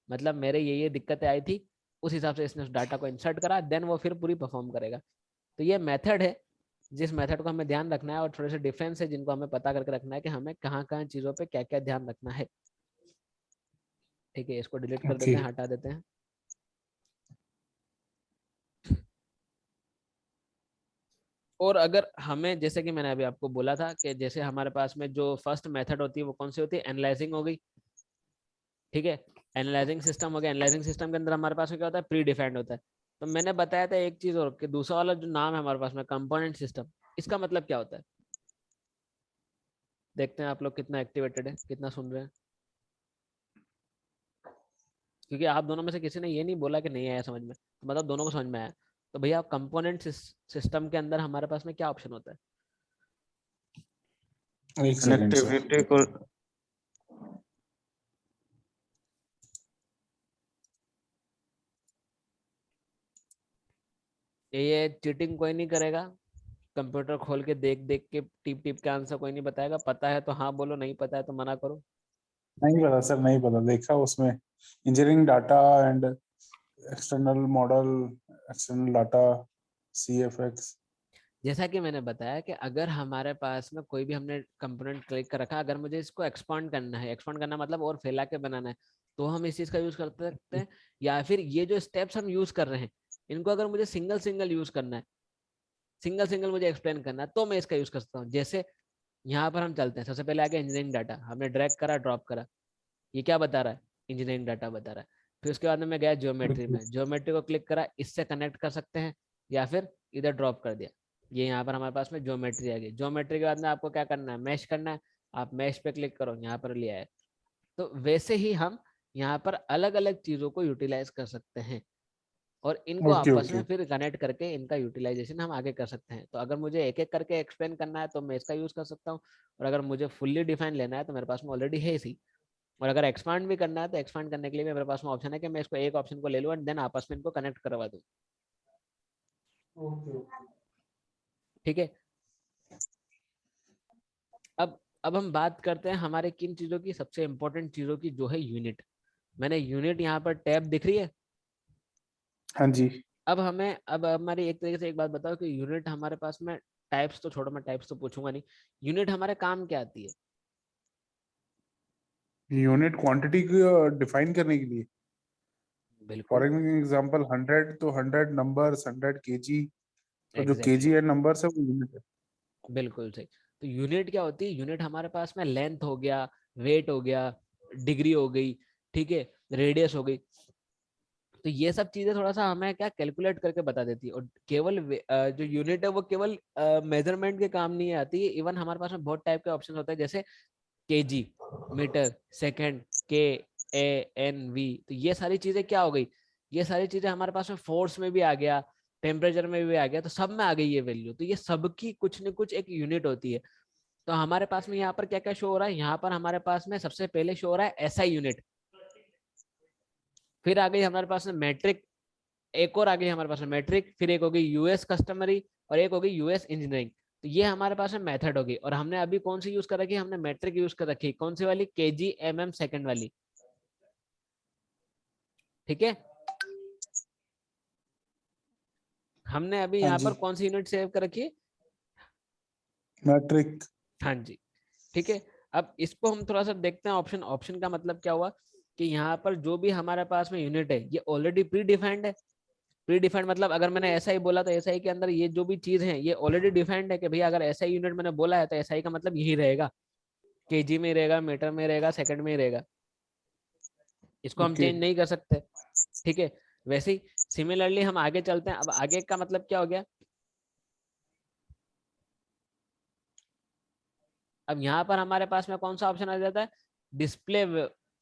मतलब मेरे ये दिक्कतें आई थी, उस हिसाब से इसने उस डाटा को इंसर्ट करा, देन वो फिर पूरी परफॉर्म करेगा। तो ये मेथड है जिस मेथड को हमें ध्यान रखना है, और थोड़े से डिफरेंस है जिनको हमें पता करके रखना है कि हमें कहाँ कहाँ चीजों पे क्या क्या ध्यान रखना है। ठीक है, इसको डिलीट कर देते ओके। हैं, हटा देते हैं। और अगर हमें, जैसे कि मैंने अभी आपको बोला था कि जैसे हमारे पास में जो फर्स्ट मेथड होती है वो कौन सी होती है, एनालाइजिंग हो गई। ठीक है, एनालाइजिंग सिस्टम हो गया। एनालाइजिंग सिस्टम के अंदर हमारे पास में क्या होता है, प्री डिफाइंड होता है। तो मैंने बताया था एक चीज और कि दूसरा वाला जो नाम है हमारे पास में कंपोनेंट सिस्टम, इसका मतलब क्या होता है। देखते हैं आप लोग कितना एक्टिवेटेड है, कितना सुन रहे हैं, क्योंकि आप दोनों में से किसी ने ये नहीं बोला कि नहीं आया समझ में, तो मतलब दोनों को समझ में आया। तो भैया आप कंपोनेंट सिस्टम के अंदर हमारे पास में क्या ऑप्शन होता है। एक सेकंड सर। कनेक्टिविटी को ये चीटिंग कोई नहीं करेगा, कंप्यूटर खोल के देख देख के टिप टिप के आंसर कोई नहीं बताएगा। पता है तो हाँ बोलो, नहीं पता है तो मना करो। नहीं पता सर, नहीं पता। देखा उसमें engineering data and external model, external data, CFX। जैसा कि मैंने बताया कि अगर हमारे पास में कोई भी हमने कंपोनेंट क्लिक कर रखा, अगर मुझे इसको एक्सपांड करना है, एक्सपांड करना मतलब और फैला के बनाना है, तो हम इस चीज का यूज कर सकते हैं। या फिर ये जो स्टेप्स हम यूज कर रहे हैं, इनको अगर मुझे सिंगल सिंगल यूज करना है, सिंगल सिंगल मुझे एक्सप्लेन करना है, तो मैं इसका यूज कर सकता हूँ। जैसे यहाँ पर हम चलते हैं, सबसे पहले आगे इंजीनियरिंग डाटा हमने ड्रैग करा, ड्रॉप करा, ये क्या बता रहा है, इंजीनियरिंग डाटा बता रहा है। फिर उसके बाद में मैं गया ज्योमेट्री में, ज्योमेट्री को क्लिक करा, इससे कनेक्ट कर सकते हैं, या फिर इधर ड्रॉप कर दिया। ये यहाँ पर हमारे पास में ज्योमेट्री आ गई। ज्योमेट्री के बाद में आपको क्या करना है, मैश करना है, आप मैश पे क्लिक करो, यहाँ पर लिया है। तो वैसे ही हम यहाँ पर अलग अलग चीजों को यूटिलाइज कर सकते हैं, और इनको ओके आपस ओके। में फिर कनेक्ट करके इनका यूटिलाइजेशन हम आगे कर सकते हैं। तो अगर मुझे एक एक करके एक्सप्लेन करना है तो मैं इसका यूज कर सकता हूँ, और अगर मुझे फुल्ली डिफाइन लेना है तो मेरे पास में ऑलरेडी है इसी। और अगर एक्सपांड भी करना है तो एक्सपांड करने के लिए भी मेरे पास में ऑप्शन है कि मैं इसको एक ऑप्शन को ले लूँ एंड देन आपस में इनको कनेक्ट करवा दूँ। ठीक है। अब हम बात करते हैं हमारे किन चीजों की, सबसे इंपॉर्टेंट चीजों की, जो है यूनिट। मैंने यूनिट यहाँ पर टैब दिख रही है। हाँ जी। अब हमारी एक तरीके से एक बात बताओ कि यूनिट हमारे पास में, टाइप्स तो छोड़ो, मैं टाइप्स तो पूछूंगा नहीं, यूनिट हमारे काम क्या आती है। यूनिट क्वांटिटी को डिफाइन करने के लिए। फॉर बिल्कुल। एग्जांपल 100 तो 100 नंबर्स, 100 केजी। तो जो एग्जैक्टली केजी है नंबर्स है वो यूनिट है। बिल्कुल सही। तो यूनिट क्या होती है, यूनिट हमारे पास में लेंथ हो गया, वेट हो गया, डिग्री हो गई, ठीक है, रेडियस हो गई। तो ये सब चीजें थोड़ा सा हमें क्या कैलकुलेट करके बता देती है। और केवल जो यूनिट है वो केवल मेजरमेंट के काम नहीं आती है। इवन हमारे पास में बहुत टाइप के ऑप्शन होते हैं, जैसे केजी, मीटर, सेकंड, के, ANV। तो ये सारी चीजें क्या हो गई, ये सारी चीजें हमारे पास में फोर्स में भी आ गया, टेम्परेचर में भी आ गया, तो सब में आ गई ये वैल्यू। तो ये सबकी कुछ न कुछ एक यूनिट होती है। तो हमारे पास में यहाँ पर क्या क्या शो हो रहा है, यहाँ पर हमारे पास में सबसे पहले शो हो रहा है SI यूनिट। फिर आ गई हमारे पास में मैट्रिक, एक और आ गई हमारे पास में मैट्रिक, फिर एक होगी US कस्टमरी, और एक होगी US इंजीनियरिंग। तो ये हमारे पास में मेथड होगी। और हमने अभी कौन सी यूज कर रखी है, हमने मैट्रिक यूज कर रखी है। कौन सी वाली, KG MM सेकंड वाली। ठीक है, हमने अभी हाँ यहाँ जी। पर कौन सी यूनिट सेव कर रखी है, मैट्रिक। हाँ जी। ठीक है, अब इसको हम थोड़ा सा देखते हैं ऑप्शन। ऑप्शन का मतलब क्या हुआ कि यहाँ पर जो भी हमारे पास में यूनिट है ये ऑलरेडी प्री डिफाइंड है। प्री डिफाइंड मतलब अगर मैंने एसआई बोला तो एसआई के अंदर ये जो भी चीज है ये ऑलरेडी डिफाइंड है कि भैया अगर एसआई यूनिट मैंने बोला है तो एसआई का मतलब यही रहेगा, केजी में रहेगा, मीटर में रहेगा, सेकंड में रहेगा। इसको हम चेंज नहीं कर सकते, ठीक है। वैसे ही सिमिलरली हम आगे चलते हैं। अब आगे का मतलब क्या हो गया, अब यहाँ पर हमारे पास में कौन सा ऑप्शन आ जाता है,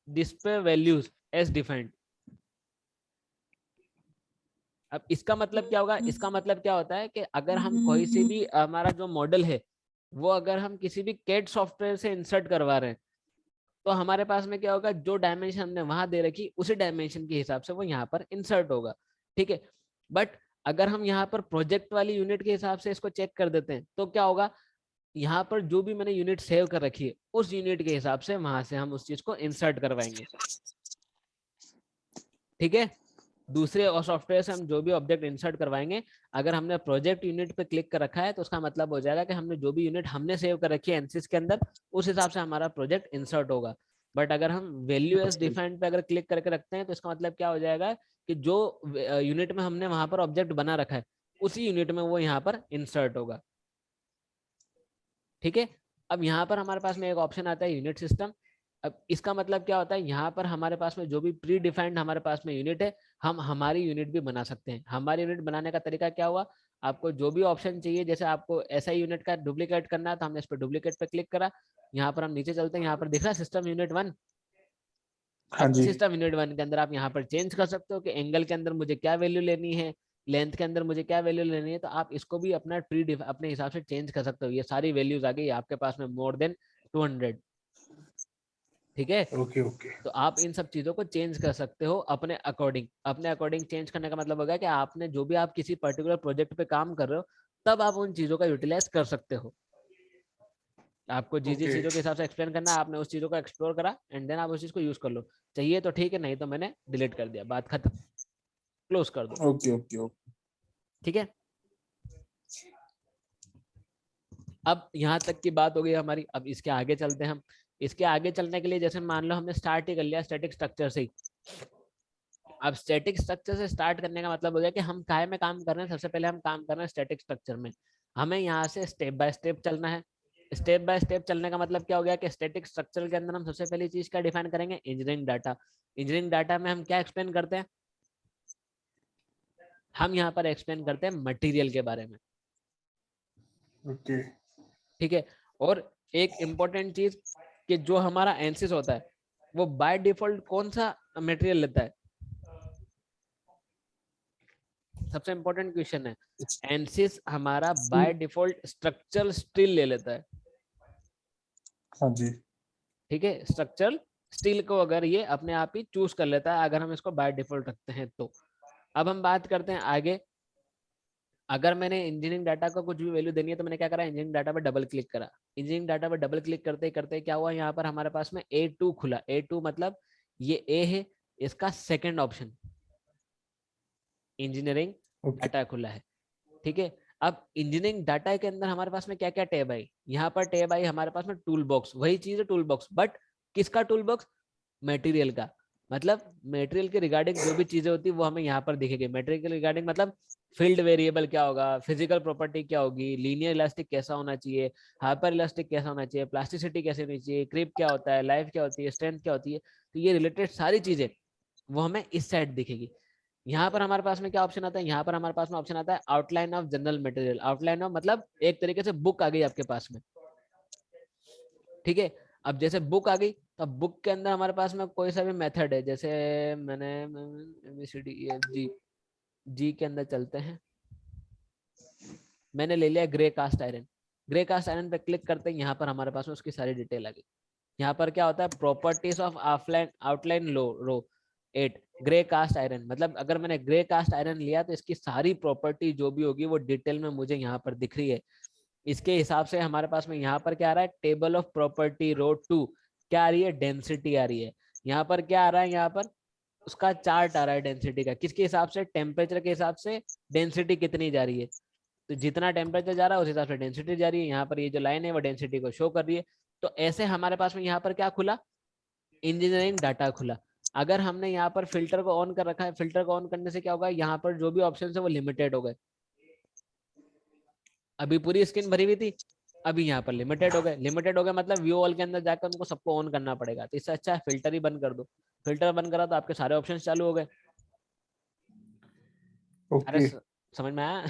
डिस्प्ले वैल्यूज एज डिफाइंड। अब इसका मतलब क्या होगा, इसका मतलब क्या होता है कि अगर हम कोई सी भी हमारा जो मॉडल है वो अगर हम किसी भी कैड सॉफ्टवेयर से इंसर्ट करवा रहे हैं तो हमारे पास में क्या होगा, जो डायमेंशन हमने वहां दे रखी उसी डायमेंशन के हिसाब से वो यहाँ पर इंसर्ट होगा, ठीक है। बट अगर हम यहाँ पर प्रोजेक्ट वाली यूनिट के हिसाब से इसको चेक कर देते हैं तो क्या होगा, यहाँ पर जो भी मैंने यूनिट सेव कर रखी है उस यूनिट के हिसाब से वहां से हम उस चीज को इंसर्ट करवाएंगे, ठीक है। दूसरे और सॉफ्टवेयर से हम जो भी ऑब्जेक्ट इंसर्ट करवाएंगे, अगर हमने प्रोजेक्ट यूनिट पे क्लिक कर रखा है तो उसका मतलब हो जाएगा कि हमने जो भी यूनिट हमने सेव कर रखी है एनसिस के अंदर उस हिसाब से हमारा प्रोजेक्ट इंसर्ट होगा। बट अगर हम वैल्यू एज डिफाइंड पे अगर क्लिक करके रखते हैं तो इसका मतलब क्या हो जाएगा कि जो यूनिट में हमने वहां पर ऑब्जेक्ट बना रखा है उसी यूनिट में वो यहाँ पर इंसर्ट होगा, ठीक है। अब यहाँ पर हमारे पास में एक ऑप्शन आता है यूनिट सिस्टम। अब इसका मतलब क्या होता है, यहाँ पर हमारे पास में जो भी प्री डिफाइंड हमारे पास में यूनिट है हम हमारी यूनिट भी बना सकते हैं। हमारी यूनिट बनाने का तरीका क्या हुआ, आपको जो भी ऑप्शन चाहिए, जैसे आपको ऐसा यूनिट का डुप्लीकेट करना है तो हमने इस पर डुप्लीकेट पे क्लिक करा। यहाँ पर हम नीचे चलते हैं, यहाँ पर दिख रहा है सिस्टम यूनिट 1। अब सिस्टम यूनिट 1 के अंदर आप यहाँ पर चेंज कर सकते हो कि एंगल के अंदर मुझे क्या वैल्यू लेनी है, लेंथ के अंदर मुझे क्या वैल्यू लेनी है, तो आप इसको भी अपना अपने हिसाब से चेंज कर सकते हो। ये सारी वैल्यूज आ गई आपके पास में मोर देन 200, ठीक है। Okay okay. तो आप इन सब चीजों को चेंज कर सकते हो अपने अकॉर्डिंग। अपने अकॉर्डिंग चेंज करने का मतलब होगा कि आपने जो भी आप किसी पर्टिकुलर प्रोजेक्ट पे काम कर रहे हो तब आप उन चीजों का यूटिलाइज कर सकते हो। आपको जिस जिस चीजों के हिसाब से एक्सप्लेन करना है आपने उस चीजों को एक्सप्लोर करा एंड देन आप उस चीज को यूज कर लो। चाहिए तो ठीक है, नहीं तो मैंने डिलीट कर दिया, बात खत्म, क्लोज कर दो। Okay okay okay. ठीक है, अब यहाँ तक की बात हो गई हमारी। अब इसके आगे चलते हैं हम। इसके आगे चलने के लिए जैसे मान लो हमने स्टार्ट ही कर लिया स्टैटिक स्ट्रक्चर से ही। अब स्टैटिक स्ट्रक्चर से स्टार्ट करने का मतलब हो गया कि हम काय में काम कर रहे हैं। सबसे पहले हम काम कर रहे हैं स्टैटिक स्ट्रक्चर में। हमें यहाँ से स्टेप बाय स्टेप चलना है। स्टेप बाय स्टेप चलने का मतलब क्या हो गया कि स्टैटिक स्ट्रक्चर के अंदर हम सबसे पहली चीज क्या डिफाइन करेंगे, इंजीनियरिंग डाटा। इंजीनियरिंग डाटा में हम क्या एक्सप्लेन करते हैं, हम यहाँ पर एक्सप्लेन करते हैं मटेरियल के बारे में। ओके ठीक है, और एक इम्पोर्टेंट चीज कि जो हमारा एनसिस होता है वो बाय डिफॉल्ट कौन सा मटेरियल लेता है। सबसे इम्पोर्टेंट क्वेश्चन है, एनसिस हमारा बाय डिफॉल्ट स्ट्रक्चरल स्टील ले लेता है। हाँ जी। ठीक है, स्ट्रक्चरल स्टील को अगर ये अपने आप ही चूज कर लेता है अगर हम इसको बाय डिफॉल्ट रखते हैं तो। अब हम बात करते हैं आगे। अगर मैंने इंजीनियरिंग डाटा को कुछ भी वैल्यू देनी है तो मैंने क्या करा, इंजीनियरिंग डाटा पर डबल क्लिक करा। इंजीनियरिंग डाटा पर डबल क्लिक करते करते क्या हुआ, यहाँ पर हमारे पास में A2 खुला। A2 मतलब ये A है, इसका सेकंड ऑप्शन इंजीनियरिंग डाटा खुला है। ठीक है, अब इंजीनियरिंग डाटा के अंदर हमारे पास में क्या क्या टैब आई, यहाँ पर टैब आई हमारे पास में टूल बॉक्स। वही चीज है टूल बॉक्स, बट किसका टूल बॉक्स, मटेरियल का। मतलब मटेरियल के रिगार्डिंग जो भी चीजें होती है वो हमें यहाँ पर दिखेगी। मटेरियल के रिगार्डिंग मतलब फील्ड वेरिएबल क्या होगा, फिजिकल प्रॉपर्टी क्या होगी, लीनियर इलास्टिक कैसा होना चाहिए, हाइपर इलास्टिक कैसा होना चाहिए, प्लास्टिसिटी कैसे होनी चाहिए, क्रीप क्या होता है, लाइफ क्या होती है, स्ट्रेंथ क्या होती है। तो ये रिलेटेड सारी चीजें वो हमें इस साइड दिखेगी। यहाँ पर हमारे पास में क्या ऑप्शन आता है, यहाँ पर हमारे पास में ऑप्शन आता है outline of general material. Outline of मतलब एक तरीके से बुक आ गई आपके पास में। ठीक है, अब जैसे बुक आ गई तो बुक के अंदर हमारे पास में कोई सा भी मेथड है, जैसे मैंने ABCDEFG जी के अंदर चलते हैं। मैंने ले लिया grey cast iron. Grey cast iron पे क्लिक करते हैं, यहाँ पर हमारे पास में उसकी सारी डिटेल आ गई। यहाँ पर क्या होता है, properties of outline row 8 grey cast iron. मतलब अगर मैंने ग्रे कास्ट आयरन लिया तो इसकी सारी प्रॉपर्टी जो भी होगी वो डिटेल में मुझे यहाँ पर दिख रही है। इसके हिसाब से हमारे पास में यहाँ पर क्या आ रहा है, टेबल ऑफ प्रॉपर्टी रो 2 क्या आ रही है, डेंसिटी आ रही है। यहाँ पर क्या आ रहा है, यहाँ पर उसका चार्ट आ रहा है डेंसिटी का। किसके हिसाब से, टेम्परेचर के हिसाब से डेंसिटी कितनी जा रही है। तो जितना टेम्परेचर जा रहा है उस हिसाब से डेंसिटी जा रही है। यहाँ पर ये जो लाइन है वो डेंसिटी को शो कर रही है। तो ऐसे हमारे पास में यहाँ पर क्या खुला, इंजीनियरिंग डाटा खुला। अगर हमने यहाँ पर फिल्टर को ऑन कर रखा है, फिल्टर को ऑन करने से क्या होगा, यहाँ पर जो भी ऑप्शन है वो लिमिटेड हो गए। अभी पूरी स्क्रीन भरी हुई थी, अभी यहाँ पर लिमिटेड हो गए। लिमिटेड हो गए मतलब व्यू ऑल के अंदर जाकर उनको सबको ऑन करना पड़ेगा। तो इससे अच्छा है फिल्टर ही बंद कर दो। फिल्टर बंद करा तो आपके सारे ऑप्शन चालू हो गए। अरे ओके। समझ में आया?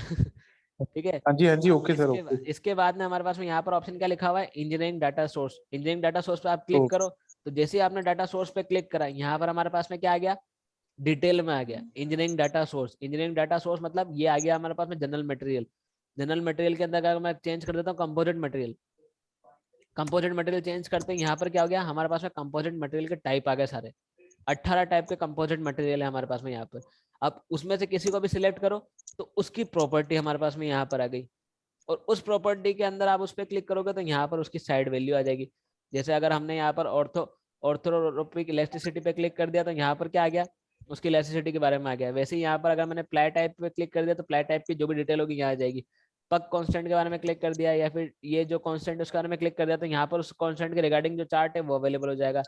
ठीक है। हाँ जी, हाँ जी, ओके सर, ओके। इसके बाद में हमारे पास में यहाँ पर ऑप्शन क्या लिखा हुआ है, engineering data source. Engineering data source पे आप क्लिक करो, तो जैसे ही आपने डाटा सोर्स पे क्लिक करा, यहाँ पर हमारे पास में क्या आ गया, डिटेल में आ गया engineering data source. Engineering data source मतलब ये आ गया हमारे पास में जनरल मटेरियल। जनरल मटेरियल के अंदर अगर मैं चेंज कर देता हूँ composite material, composite material change करते हैं, यहाँ पर क्या हो गया हमारे पास में कंपोजिट मटेरियल के टाइप आ गए सारे। 18 टाइप के कंपोजिट मटेरियल है हमारे पास में यहाँ पर। अब उसमें से किसी को भी सिलेक्ट करो तो उसकी प्रॉपर्टी हमारे पास में यहाँ पर आ गई, और उस प्रॉपर्टी के अंदर आप उस पर क्लिक करोगे तो यहाँ पर उसकी साइड वैल्यू आ जाएगी। जैसे अगर हमने यहाँ पर ऑर्थोरोपिक इलेक्ट्रिसिटी पे क्लिक कर दिया तो यहाँ पर क्या आ गया, उसकी इलेक्ट्रिसिटी के बारे में आ गया। वैसे ही यहाँ पर अगर मैंने प्लाई टाइप पे क्लिक कर दिया तो प्लाई टाइप की जो भी डिटेल होगी यहाँ आ जाएगी। पग कांस्टेंट के बारे में क्लिक कर दिया, या फिर ये जो कांस्टेंट उसके बारे में क्लिक कर दिया तो यहाँ पर उस कांस्टेंट के रिगार्डिंग जो चार्ट है वो अवेलेबल हो जाएगा।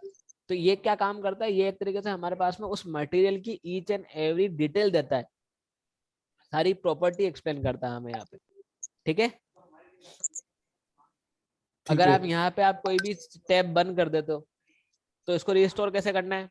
तो ये क्या काम करता है, ये एक तरीके से हमारे पास में उस मटेरियल की ईच एंड एवरी डिटेल देता है, सारी प्रॉपर्टी एक्सप्लेन करता है हमें यहाँ पे। ठीक है। अगर आप यहाँ पे आप कोई भी टैब बंद कर देते हो तो इसको रिस्टोर कैसे करना है,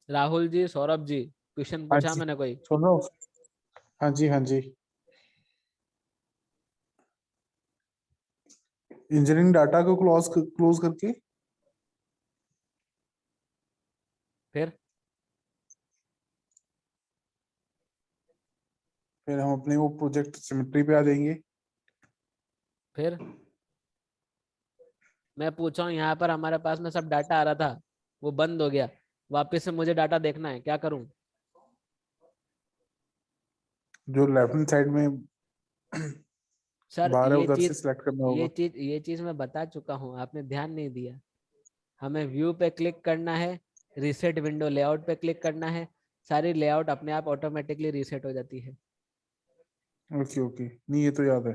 राहुल जी, सौरभ जी, क्वेश्चन हाँ पूछा जी, मैंने कोई? सुनो। हाँ जी, हाँ जी। इंजीनियरिंग डाटा को क्लोज करके फिर फिर हम अपने वो प्रोजेक्ट सिमेट्री पे आ जाएंगे। फिर मैं पूछा हूँ, यहाँ पर हमारे पास में सब डाटा आ रहा था, वो बंद हो गया, वापस से मुझे डाटा देखना है, क्या करूं? जो लेफ्ट हैंड साइड में सर बार है, उधर से सिलेक्ट करना होगा। ये चीज मैं बता चुका हूँ, आपने ध्यान नहीं दिया। हमें व्यू पे क्लिक करना है, रीसेट विंडो लेआउट पे क्लिक करना है, सारी लेआउट अपने आप ऑटोमेटिकली रीसेट हो जाती है। ओके, ओके, नहीं ये तो याद है।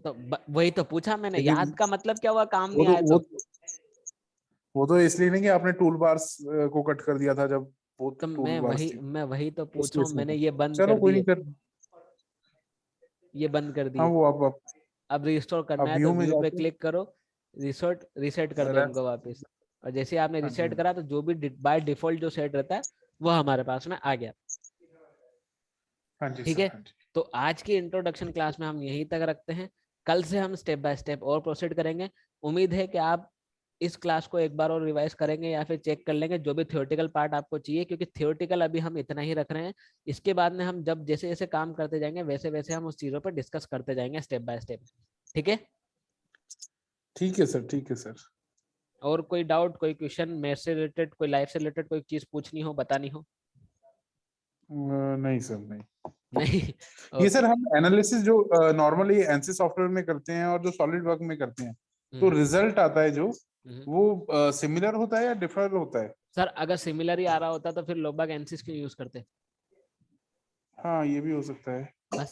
तो वही तो पूछा मैंने, लेकिन याद का मतलब क्या हुआ, काम वो नहीं तो आया वो तो? वो तो इसलिए नहीं कि आपने टूल बार्स को कट कर दिया था, जब बहुत तो टूल बार्स थी मैं वही तो उस पूछा हूँ, केस में मैंने तो। ये बंद चलो कर कोई नहीं, दिए, फिर ये बंद कर हाँ दिए। वो अब रिस्टोर करना अब है तो व्यू में व्यू पे जाके क्लिक करो, रीसेट कर दो इनको वापस। और जैसे आपने हाँ जी, रीसेट करा तो जो भी बाय डिफॉल्ट जो सेट रहता है वो हमारे पास में आ गया। हाँ जी ठीक सर, है। हाँ जी। तो आज की इंट्रोडक्शन क्लास में हम यहीं तक रखते हैं, कल से हम स्टेप बाय स्टेप और प्रोसीड करेंगे। उम्मीद है कि आप इस क्लास को एक बार और रिवाइज करेंगे या फिर चेक कर लेंगे जो भी थियोरेटिकल पार्ट आपको चाहिए, क्योंकि थियोरेटिकल अभी हम इतना ही रख रहे हैं। इसके बाद में हम जब जैसे जैसे काम करते जाएंगे वैसे वैसे हम उस चीजों पर डिस्कस करते जाएंगे स्टेप बाय स्टेप। ठीक है। ठीक है सर, ठीक है सर। और कोई डाउट, कोई क्वेश्चन मेरे से रिलेटेड, कोई लाइफ से रिलेटेड कोई चीज पूछनी हो, बतानी हो? नहीं सर, नहीं। नहीं? ये ओके। सर हम एनालिसिस जो नॉर्मली एनसी सॉफ्टवेयर में करते हैं और जो सॉलिड वर्क में करते हैं, तो रिजल्ट आता है जो वो सिमिलर होता है या डिफर होता है? सर अगर सिमिलर ही आ रहा होता तो फिर लोग बाग एनसिस क्यों यूज करते? हाँ, ये भी हो सकता है। बस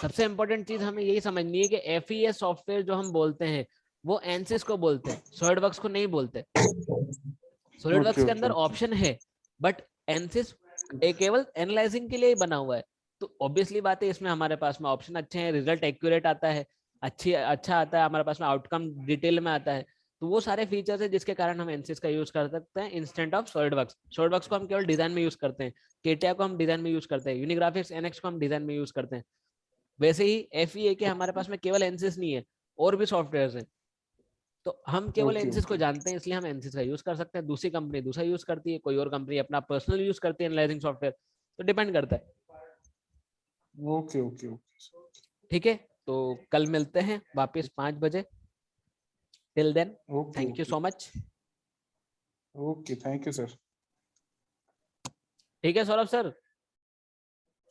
सबसे इंपॉर्टेंट चीज हमें यही समझनी है कि एफईएस सॉफ्टवेयर जो हम बोलते हैं वो एनसिस को बोलते हैं, सॉलिडवर्क्स को नहीं बोलते। सॉलिडवर्क्स ओके, के ओके, अंदर ओके। ऑप्शन है, बट एनसिस केवल एनालाइजिंग के लिए ही बना हुआ है। तो ऑब्वियसली बात है, इसमें हमारे पास में ऑप्शन अच्छे हैं, रिजल्ट एक्यूरेट आता है, अच्छा आता है, हमारे पास में आउटकम डिटेल में आता है। तो वो सारे फीचर्स है जिसके कारण हम एनसिस का यूज कर सकते हैं इंस्टेंट ऑफ सॉलिडवर्क्स। सॉलिडवर्क्स को हम केवल डिजाइन में यूज करते हैं, केटिया को हम डिजाइन में यूज करते हैं, यूनिग्राफिक्स एनएक्स को हम डिजाइन में यूज करते हैं। वैसे ही एफईए के हमारे पास में केवल एनसिस नहीं है, और भी सॉफ्टवेयर हैं। तो हम केवल ओके, एनसिस को ओके, जानते हैं, इसलिए हम एनसिस का यूज कर सकते हैं। दूसरी कंपनी दूसरा यूज करती है, कोई और कंपनी अपना पर्सनल यूज करती है एनालाइजिंग सॉफ्टवेयर, तो डिपेंड करता है। ओके, ओके, ओके, ठीक है। तो कल मिलते हैं वापस 5 बजे। Till then, okay, thank you okay, so much. Okay, thank you sir. ठीक है सौरभ सर।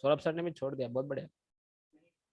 सौरभ सर ने भी छोड़ दिया, बहुत बढ़िया।